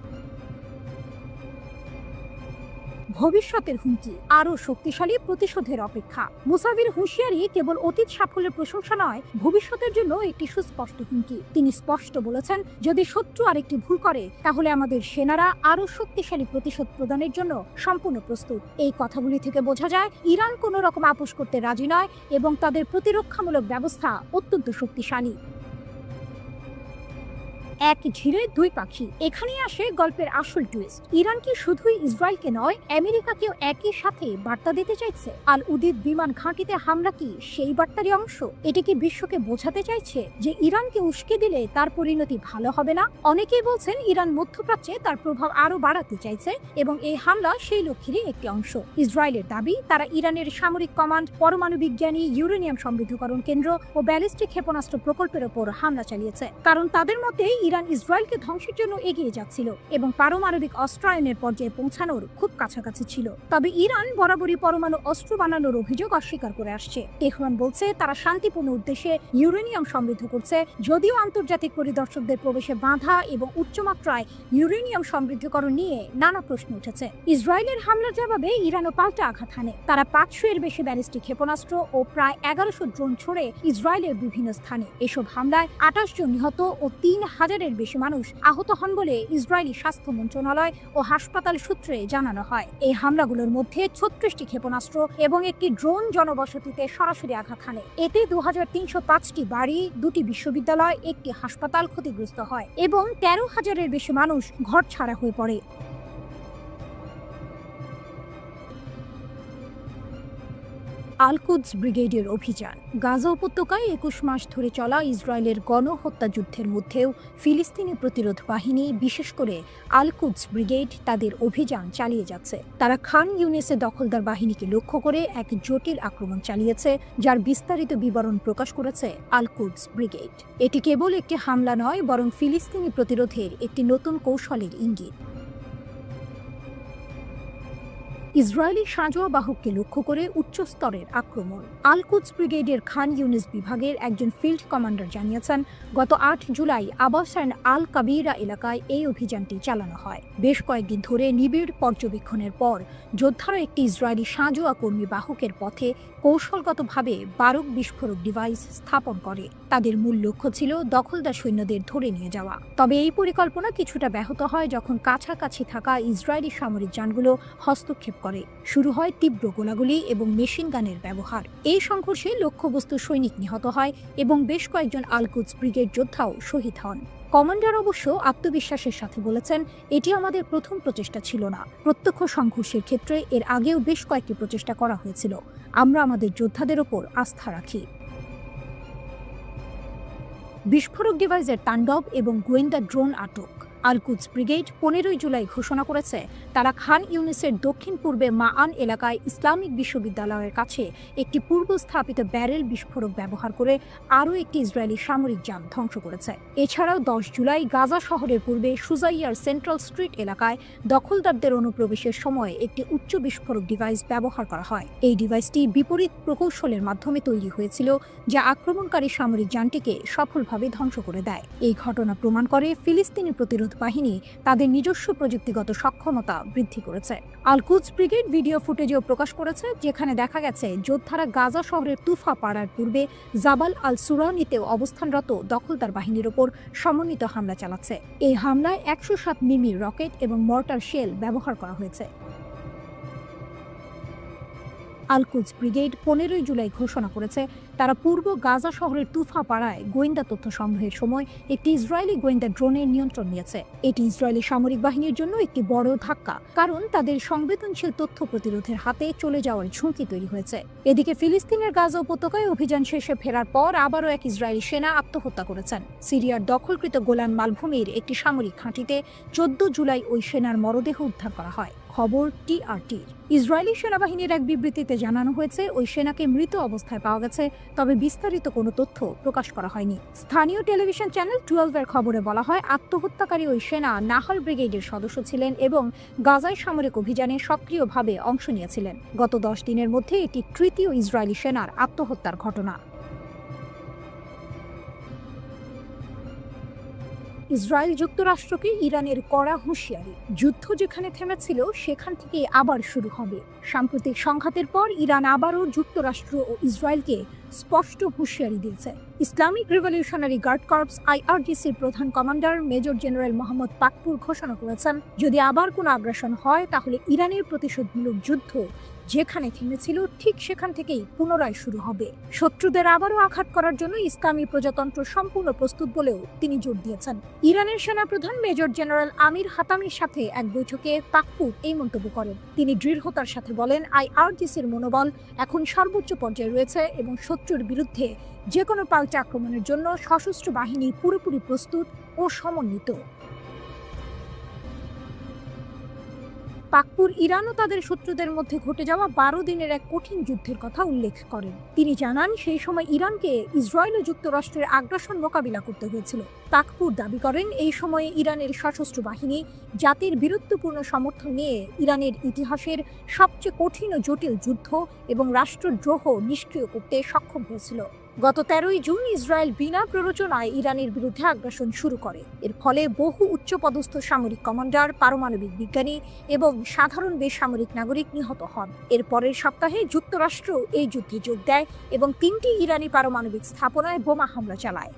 ভবিষ্যতের হুমকি, আরো শক্তিশালী প্রতিশোধের অপেক্ষা। মুসাভির হুঁশিয়ারি কেবল অতীত সাফল্যের প্রশংসা নয়, ভবিষ্যতের জন্য একটি সুস্পষ্ট হুমকি। তিনি স্পষ্ট বলেছেন, যদি শত্রু আরেকটি ভুল করে, তাহলে আমাদের সেনারা আরো শক্তিশালী প্রতিশোধ প্রদানের জন্য সম্পূর্ণ প্রস্তুত। এই কথাগুলি থেকে বোঝা যায় ইরান কোনো রকম আপোষ করতে রাজি নয় এবং তাদের প্রতিরক্ষামূলক ব্যবস্থা অত্যন্ত শক্তিশালী। এক ঝিরে দুই পাখি, এখানেই আসে গল্পের আসল টুইস্ট। ইরান কি শুধুই ইসরায়েলকে নয়, আমেরিকাকেও একই সাথে বার্তা দিতে চাইছে? আল উদিদ বিমান ঘাঁটিতে হামলা কি সেই বার্তারই অংশ? এটি কি বিশ্বকে বোঝাতে চাইছে যে ইরানকে উস্কে দিলে তার পরিণতি ভালো হবে না? অনেকেই বলছেন ইরান মধ্যপ্রাচ্যে তার প্রভাব আরো বাড়াতে চাইছে এবং এই হামলা সেই লক্ষ্যেরই একটি অংশ। ইসরায়েলের দাবি, তারা ইরানের সামরিক কমান্ড, পরমাণু বিজ্ঞানী, ইউরেনিয়াম সমৃদ্ধকরণ কেন্দ্র ও ব্যালিস্টিক ক্ষেপণাস্ত্র প্রকল্পের ওপর হামলা চালিয়েছে, কারণ তাদের মতে ইরান ইসরায়েলকে ধ্বংসের জন্য এগিয়ে যাচ্ছিল এবং পারমাণবিক অস্ত্রায়নের পর্যায়ে পৌঁছানোর খুব কাছাকাছি ছিল। তবে ইরান বরাবরই পরমাণু অস্ত্র বানানোর অভিযোগ অস্বীকার করে আসছে। তেহরান বলছে তারা শান্তিপূর্ণ উদ্দেশ্যে ইউরেনিয়াম সমৃদ্ধ করছে, যদিও আন্তর্জাতিক পরিদর্শকদের প্রবেশে বাধা এবং উচ্চমাত্রায় ইউরেনিয়াম সমৃদ্ধকরণ নিয়ে নানা প্রশ্ন উঠেছে। ইসরায়েলের হামলার জবাবে ইরানও পাল্টা আঘাত হানে। তারা 500-এর বেশি ব্যালিস্টিক ক্ষেপণাস্ত্র ও প্রায় 1100 ড্রোন ছড়ে ইসরায়েলের বিভিন্ন স্থানে। এসব হামলায় 28 জন নিহত ও 3000-এর বেশি মানুষ আহত হন বলে ইসরায়েলি স্বাস্থ্য মন্ত্রণালয় ও হাসপাতাল সূত্রে জানানো হয়। এই হামলাগুলোর মধ্যে 36টি ক্ষেপণাস্ত্র এবং একটি ড্রোন জনবসতিতে সরাসরি আঘাত হানে। এতে 2305টি বাড়ি, 2টি বিশ্ববিদ্যালয়, একটি হাসপাতাল ক্ষতিগ্রস্ত হয় এবং 13,000-এর বেশি মানুষ ঘরছাড়া হয়ে পড়ে। আল কুদস ব্রিগেডের অভিযান। গাজা উপত্যকায় 21 মাস ধরে চলা ইসরায়েলের গণহত্যা যুদ্ধের মধ্যেও ফিলিস্তিনি প্রতিরোধ বাহিনী, বিশেষ করে আল কুদস ব্রিগেড, তাদের অভিযান চালিয়ে যাচ্ছে। তারা খান ইউনিসের দখলদার বাহিনীকে লক্ষ্য করে এক জটিল আক্রমণ চালিয়েছে, যার বিস্তারিত বিবরণ প্রকাশ করেছে আল কুদস ব্রিগেড। এটি কেবল একটি হামলা নয়, বরং ফিলিস্তিনি প্রতিরোধের একটি নতুন কৌশলের ইঙ্গিত। ইসরায়েলি সাঁজোয়া বাহককে লক্ষ্য করে উচ্চ স্তরের আক্রমণ। আল কুদস ব্রিগেডের খান ইউনিস বিভাগের একজন ফিল্ড কমান্ডার জানিয়েছেন, গত 8 জুলাই আবাসান আল কাবিরা এলাকায় এই অভিযানটি চালানো হয়। বেশ কয়েকদিন ধরে নিবিড় পর্যবেক্ষণের পর যোদ্ধারা একটি ইসরায়েলি সাঁজোয়া কর্মী বাহকের পথে কৌশলগতভাবে 12 বিস্ফোরক ডিভাইস স্থাপন করে। তাদের মূল লক্ষ্য ছিল দখলদার সৈন্যদের ধরে নিয়ে যাওয়া। তবে এই পরিকল্পনা কিছুটা ব্যাহত হয় যখন কাছাকাছি থাকা ইসরায়েলি সামরিক যানগুলো হস্তক্ষেপ করে। শুরু হয় তীব্র গোলাগুলি এবং মেশিন গানের ব্যবহার। এই সংঘর্ষে লক্ষ্যবস্তু সৈনিক নিহত হয় এবং বেশ কয়েকজন আল কুদস ব্রিগেড যোদ্ধাও শহীদ হন। কমান্ডার অবশ্য আত্মবিশ্বাসের সাথে বলেছেন, এটি আমাদের প্রথম প্রচেষ্টা ছিল না। প্রত্যক্ষ সংঘর্ষের ক্ষেত্রে এর আগেও বেশ কয়েকটি প্রচেষ্টা করা হয়েছিল। আমরা আমাদের যোদ্ধাদের ওপর আস্থা রাখি। বিস্ফোরক ডিভাইসের তাণ্ডব এবং গোয়েন্দা ড্রোন আটক। আল কুদস ব্রিগেড 15 জুলাই ঘোষণা করেছে, তারা খান ইউনিসের দক্ষিণ পূর্বে মাআন এলাকায় ইসলামিক বিশ্ববিদ্যালয়ের কাছে একটি পূর্ব স্থাপিত ব্যারেল বিস্ফোরক ব্যবহার করে আরও একটি ইসরায়েলি সামরিক যান ধ্বংস করেছে। এছাড়াও 10 জুলাই গাজা শহরের পূর্বে সুজাইয়ার সেন্ট্রাল স্ট্রিট এলাকায় দখলদারদের অনুপ্রবেশের সময় একটি উচ্চ বিস্ফোরক ডিভাইস ব্যবহার করা হয়। এই ডিভাইসটি বিপরীত প্রকৌশলের মাধ্যমে তৈরি হয়েছিল, যা আক্রমণকারী সামরিক যানটিকে সফলভাবে ধ্বংস করে দেয়। এই ঘটনা প্রমাণ করে ফিলিস্তিনি প্রতিরোধ বাহিনী তাদের নিজস্ব প্রযুক্তিগত সক্ষমতা বৃদ্ধি করেছে। আল কুদস ব্রিগেড ভিডিও ফুটেজও প্রকাশ করেছে, যেখানে দেখা গেছে যোদ্ধারা গাজা শহরের তুফা পাড়ার পূর্বে জাবাল আল সুরানিতেও অবস্থানরত দখলদার বাহিনীর ওপর সমন্বিত হামলা চালাচ্ছে। এই হামলায় 107 মিমি রকেট এবং মর্টার শেল ব্যবহার করা হয়েছে। আল কুদস ব্রিগেড 15 জুলাই ঘোষণা করেছে, তারা পূর্ব গাজা শহরের তুফা পাড়ায় গোয়েন্দা তথ্য সংগ্রহের সময় একটি ইসরায়েলি গোয়েন্দা ড্রোনের নিয়ন্ত্রণ নিয়েছে। এটি ইসরায়েলি সামরিক বাহিনীর জন্য একটি বড় ধাক্কা, কারণ তাদের সংবেদনশীল তথ্য প্রতিরোধের হাতে চলে যাওয়ার ঝুঁকি তৈরি হয়েছে। এদিকে ফিলিস্তিনের গাজা উপত্যকায় অভিযান শেষে ফেরার পর আবারও এক ইসরায়েলি সেনা আত্মহত্যা করেছেন। সিরিয়ার দখলকৃত গোলান মালভূমির একটি সামরিক ঘাঁটিতে 14 জুলাই ওই সেনার মরদেহ উদ্ধার করা হয়। খবর টিআরটির। ইসরায়েলি সেনাবাহিনীর এক বিবৃতিতে জানানো হয়েছে, ওই সেনাকে মৃত অবস্থায় পাওয়া গেছে, তবে বিস্তারিত কোনো তথ্য প্রকাশ করা হয়নি। স্থানীয় টেলিভিশন চ্যানেল 12-এর খবরে বলা হয়, আত্মহত্যাকারী ওই সেনা নাহাল ব্রিগেডের সদস্য ছিলেন এবং গাজায় সামরিক অভিযানে সক্রিয়ভাবে অংশ নিয়েছিলেন। গত 10 দিনের মধ্যে এটি তৃতীয় ইসরায়েলি সেনার আত্মহত্যার ঘটনা। ইসরায়েল যুক্তরাষ্ট্রকে ইরানের কড়া হুঁশিয়ারি। যুদ্ধ যেখানে থেমেছিল সেখান থেকে আবার শুরু হবে। সাম্প্রতিক সংঘাতের পর ইরান আবারও যুক্তরাষ্ট্র ও ইসরায়েলকে স্পষ্ট হুঁশিয়ারি দিয়েছে। ইসলামিক রিভলিউশনারি গার্ড কর্পস IRGCর প্রধান commander major general Mohammad Pakpour ঘোষণা করেছেন, যদি আবার কোনো আগ্রাসন হয় তাহলে ইরানের প্রতিশোধমূলক যুদ্ধ যেখানে থেমেছিল ঠিক সেখান থেকেই পুনরায় শুরু হবে। শত্রুদের আবারও আঘাত করার জন্য ইসলামী প্রজাতন্ত্র সম্পূর্ণ প্রস্তুত বলেও তিনি জোর দিয়েছেন। ইরানের সেনাপ্রধান মেজর জেনারেল আমির হাতামির সাথে এক বৈঠকে পাকপুর এই মন্তব্য করেন। তিনি দৃঢ়তার সাথে বলেন, IRGCর মনোবল এখন সর্বোচ্চ পর্যায়ে রয়েছে এবং শত্রুর বিরুদ্ধে যে কোনো পাল্টা আক্রমণের জন্য সশস্ত্র বাহিনী পুরোপুরি প্রস্তুত ও সমন্বিত। পাকপুর ইরান ও তাদের শত্রুদের মধ্যে ঘটে যাওয়া 12 দিনের এক কঠিন যুদ্ধের কথা উল্লেখ করেন। তিনি জানান, সেই সময় ইরানকে ইসরায়েল ও যুক্তরাষ্ট্রের আগ্রাসন মোকাবিলা করতে হয়েছিল। পাকপুর দাবি করেন, এই সময়ে ইরানের সশস্ত্র বাহিনী জাতির বীরত্বপূর্ণ সমর্থন নিয়ে ইরানের ইতিহাসের সবচেয়ে কঠিন ও জটিল যুদ্ধ এবং রাষ্ট্রদ্রোহ নিষ্ক্রিয় করতে সক্ষম হয়েছিল। গত 13ই জুন ইসরায়েল বিনা প্ররোচনায় ইরানের বিরুদ্ধে আগ্রাসন শুরু করে। এর ফলে বহু উচ্চপদস্থ সামরিক কমান্ডার, পারমাণবিক বিজ্ঞানী এবং সাধারণ বেসামরিক নাগরিক নিহত হন। এর পরের সপ্তাহে যুক্তরাষ্ট্র এই যুদ্ধে যোগ দেয় এবং 3টি ইরানি পারমাণবিক স্থাপনায় বোমা হামলা চালায়।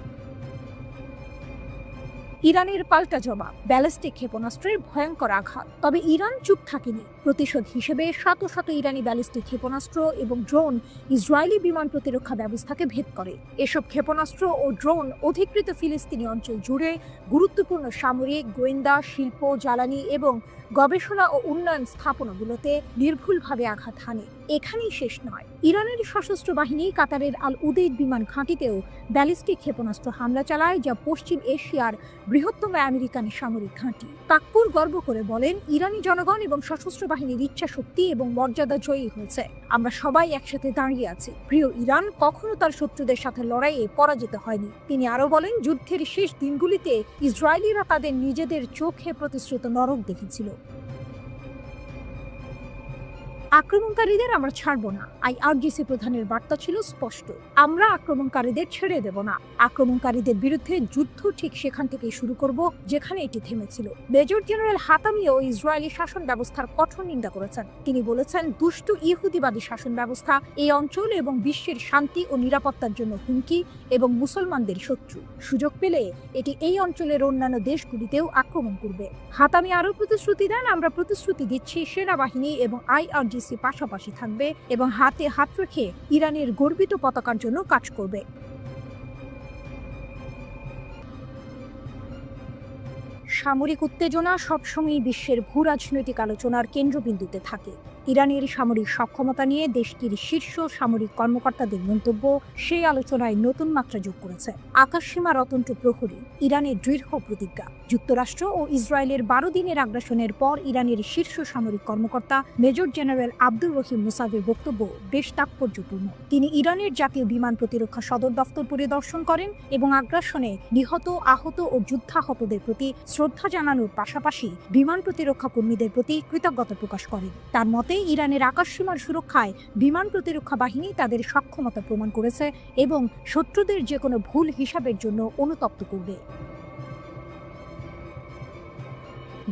ইরানের পাল্টা জবাব, ব্যালিস্টিক ক্ষেপণাস্ত্রের ভয়ঙ্কর আঘাত। তবে ইরান চুপ থাকেনি। প্রতিশোধ হিসেবে শত শত ইরানি ব্যালিস্টিক ক্ষেপণাস্ত্র এবং ড্রোন ইসরায়েলি বিমান প্রতিরক্ষা ব্যবস্থাকে ভেদ করে। এসব ক্ষেপণাস্ত্র ও ড্রোন অধিকৃত ফিলিস্তিনি অঞ্চল জুড়ে গুরুত্বপূর্ণ সামরিক, গোয়েন্দা, শিল্প, জ্বালানি এবং গবেষণা ও উন্নয়ন স্থাপনাগুলোতে নির্ভুলভাবে আঘাত হানে। এখানেই শেষ নয়, ইরানের সশস্ত্র বাহিনী কাতারের আল উদেইদ বিমান ঘাঁটিতেও ব্যালিস্টিক ক্ষেপণাস্ত্র হামলা চালায়, যা পশ্চিম এশিয়ার বৃহত্তম আমেরিকান সামরিক ঘাঁটি। পাকপুর গর্ব করে বলেন, ইরানি জনগণ এবং সশস্ত্র বাহিনীর ইচ্ছা শক্তি এবং মর্যাদা জয়ী হয়েছে। আমরা সবাই একসাথে দাঁড়িয়ে আছি। প্রিয় ইরান কখনো তার শত্রুদের সাথে লড়াইয়ে পরাজিত হয়নি। তিনি আরো বলেন, যুদ্ধের শেষ দিনগুলিতে ইসরায়েলিরা তাদের নিজেদের চোখে প্রতিশ্রুত নরক দেখেছিল। আক্রমণকারীদের আমরা ছাড়ব না। IRGC প্রধানের বার্তা ছিল স্পষ্ট, আমরা আক্রমণকারীদের ছেড়ে দেব না। আক্রমণকারীদের বিরুদ্ধে যুদ্ধ ঠিক সেখান থেকেই শুরু করব যেখানে এটি থেমেছিল। মেজর জেনারেল হাতামিও ইসরায়েলি শাসন ব্যবস্থার কঠোর নিন্দা করেছেন। তিনি বলেছেন, দুষ্ট ইহুদিবাদী শাসন ব্যবস্থা এই অঞ্চল এবং বিশ্বের শান্তি ও নিরাপত্তার জন্য হুমকি এবং মুসলমানদের শত্রু। সুযোগ পেলে এটি এই অঞ্চলের অন্যান্য দেশগুলিতেও আক্রমণ করবে। হাতামি আরও প্রতিশ্রুতি দেন, আমরা প্রতিশ্রুতি দিচ্ছি সেনাবাহিনী এবং IRGC পাশাপাশি থাকবে এবং হাতে হাত রেখে ইরানের গর্বিত পতাকার জন্য কাজ করবে। সামরিক উত্তেজনা সবসময় বিশ্বের ভূ রাজনৈতিক আলোচনার কেন্দ্রবিন্দুতে থাকে। ইরানের সামরিক সক্ষমতা নিয়ে দেশটির শীর্ষ সামরিক কর্মকর্তাদের মন্তব্য সেই আলোচনায় নতুন মাত্রা যোগ করেছে। আকাশসীমার অতন্ত্র প্রহরী, ইরানের দৃঢ় প্রতিজ্ঞা। যুক্তরাষ্ট্র ও ইসরায়েলের 12 দিনের আগ্রাসনের পর ইরানের শীর্ষ সামরিক কর্মকর্তা মেজর জেনারেল আব্দুর রহিম মুসাভির বক্তব্য বেশ তাৎপর্যপূর্ণ। তিনি ইরানের জাতীয় বিমান প্রতিরক্ষা সদর দফতর পরিদর্শন করেন এবং আগ্রাসনে নিহত, আহত ও যুদ্ধাহতদের প্রতি শ্রদ্ধা জানানোর পাশাপাশি বিমান প্রতিরক্ষা কর্মীদের প্রতি কৃতজ্ঞতা প্রকাশ করেন। তার মতে, ইরানের আকাশসীমার সুরক্ষায় বিমান প্রতিরক্ষা বাহিনী তাদের সক্ষমতা প্রমাণ করেছে এবং শত্রুদের যে কোনো ভুল হিসাবের জন্য অনুতপ্ত করবে।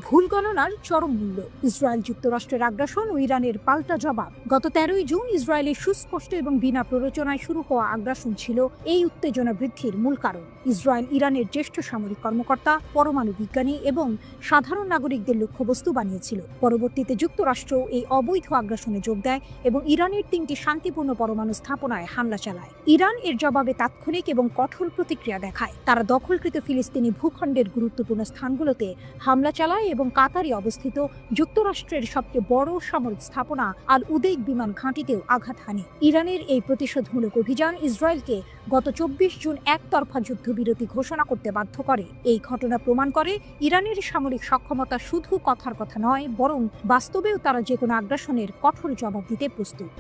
ভুল গণনার চরম মূল্য, ইসরায়েল যুক্তরাষ্ট্রের আগ্রাসন ও ইরানের পাল্টা জবাব। গত 13ই জুন ইসরায়েলের সুস্পষ্ট এবং বিনা প্ররোচনায় শুরু হওয়া আগ্রাসন ছিল এই উত্তেজনা বৃদ্ধির মূল কারণ। ইসরায়েল ইরানের জ্যেষ্ঠ সামরিক কর্মকর্তা, পরমাণু বিজ্ঞানী এবং সাধারণ নাগরিকদের লক্ষ্যবস্তু বানিয়েছিল। পরবর্তীতে যুক্তরাষ্ট্র এই অবৈধ আগ্রাসনে যোগ দেয় এবং ইরানের 3টি শান্তিপূর্ণ পরমাণু স্থাপনায় হামলা চালায়। ইরান এর জবাবে তাৎক্ষণিক এবং কঠোর প্রতিক্রিয়া দেখায়। তারা দখলকৃত ফিলিস্তিনি ভূখণ্ডের গুরুত্বপূর্ণ স্থানগুলোতে হামলা চালায় এবং কাতারে অবস্থিত যুক্তরাষ্ট্রের সবচেয়ে বড় সামরিক স্থাপনা আল উদেইদ বিমান ঘাঁটিতেও আঘাত হানে। ইরানের এই প্রতিশোধমূলক অভিযান ইসরায়েলকে গত 24 জুন একতরফা যুদ্ধবিরতি ঘোষণা করতে বাধ্য করে। এই ঘটনা প্রমাণ করে ইরানের সামরিক সক্ষমতা শুধু কথার কথা নয়, বরং বাস্তবেও তারা যে কোনো আগ্রাসনের কঠোর জবাব দিতে প্রস্তুত।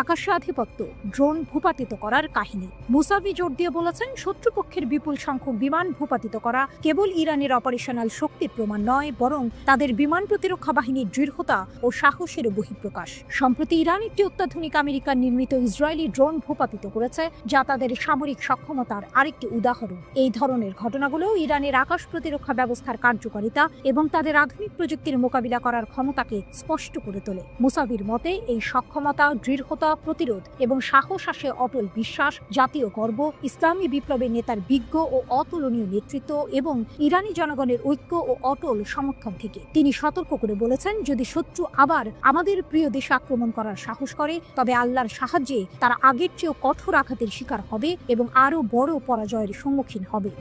আকাশে আধিপত্য, ড্রোন ভূপাতিত করার কাহিনী। মুসাভি জোর দিয়ে বলেছেন, শত্রুপক্ষের বিপুল সংখ্যক বিমান ভূপাতিত করা কেবল ইরানের অপারেশনাল শক্তির প্রমাণ নয়, বরং তাদের বিমান প্রতিরক্ষা বাহিনীর দৃঢ়তা ও সাহসের বহিঃপ্রকাশ। সম্প্রতি ইরান একটি অত্যাধুনিক আমেরিকান নির্মিত ইসরায়েলি ড্রোন ভূপাতিত করেছে, যা তাদের সামরিক সক্ষমতার আরেকটি উদাহরণ। এই ধরনের ঘটনাগুলো ইরানের আকাশ প্রতিরক্ষা ব্যবস্থার কার্যকারিতা এবং তাদের আধুনিক প্রযুক্তির মোকাবিলা করার ক্ষমতাকে স্পষ্ট করে তোলে। মুসাভির মতে, এই সক্ষমতা, দৃঢ়তা সতর্কতা, প্রতিরোধ এবং সাহস আসে অটল বিশ্বাস, জাতীয় গর্ব, ইসলামী বিপ্লবের নেতার বিজ্ঞ ও অতুলনীয় নেতৃত্ব এবং ইরানি জনগণের ঐক্য ও অটল সমর্থন থেকে। তিনি সতর্ক করে বলেছেন, যদি শত্রু আবার আমাদের প্রিয় দেশে আক্রমণ করার সাহস করে, তবে আল্লাহর সাহায্যে তারা আগের চেয়েও কঠোর আঘাতের শিকার হবে এবং আরও বড় পরাজয়ের সম্মুখীন হবে।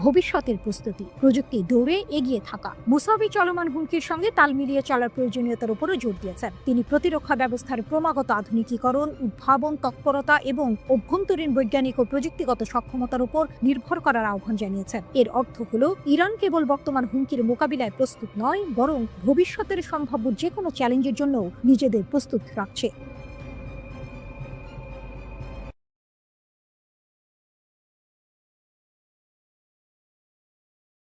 ভবিষ্যতের প্রস্তুতি, প্রযুক্তি দৌড়ে এগিয়ে থাকা। মুসাবি চলমান হুমকির সঙ্গে তাল মিলিয়ে চলার প্রয়োজনীয়তার উপরও জোর দিয়েছেন। তিনি প্রতিরক্ষা ব্যবস্থার ক্রমাগত আধুনিকীকরণ, উদ্ভাবন, তৎপরতা এবং অভ্যন্তরীণ বৈজ্ঞানিক ও প্রযুক্তিগত সক্ষমতার উপর নির্ভর করার আহ্বান জানিয়েছেন। এর অর্থ হল, ইরান কেবল বর্তমান হুমকির মোকাবিলায় প্রস্তুত নয়, বরং ভবিষ্যতের সম্ভাব্য যে কোনো চ্যালেঞ্জের জন্য নিজেদের প্রস্তুত রাখছে।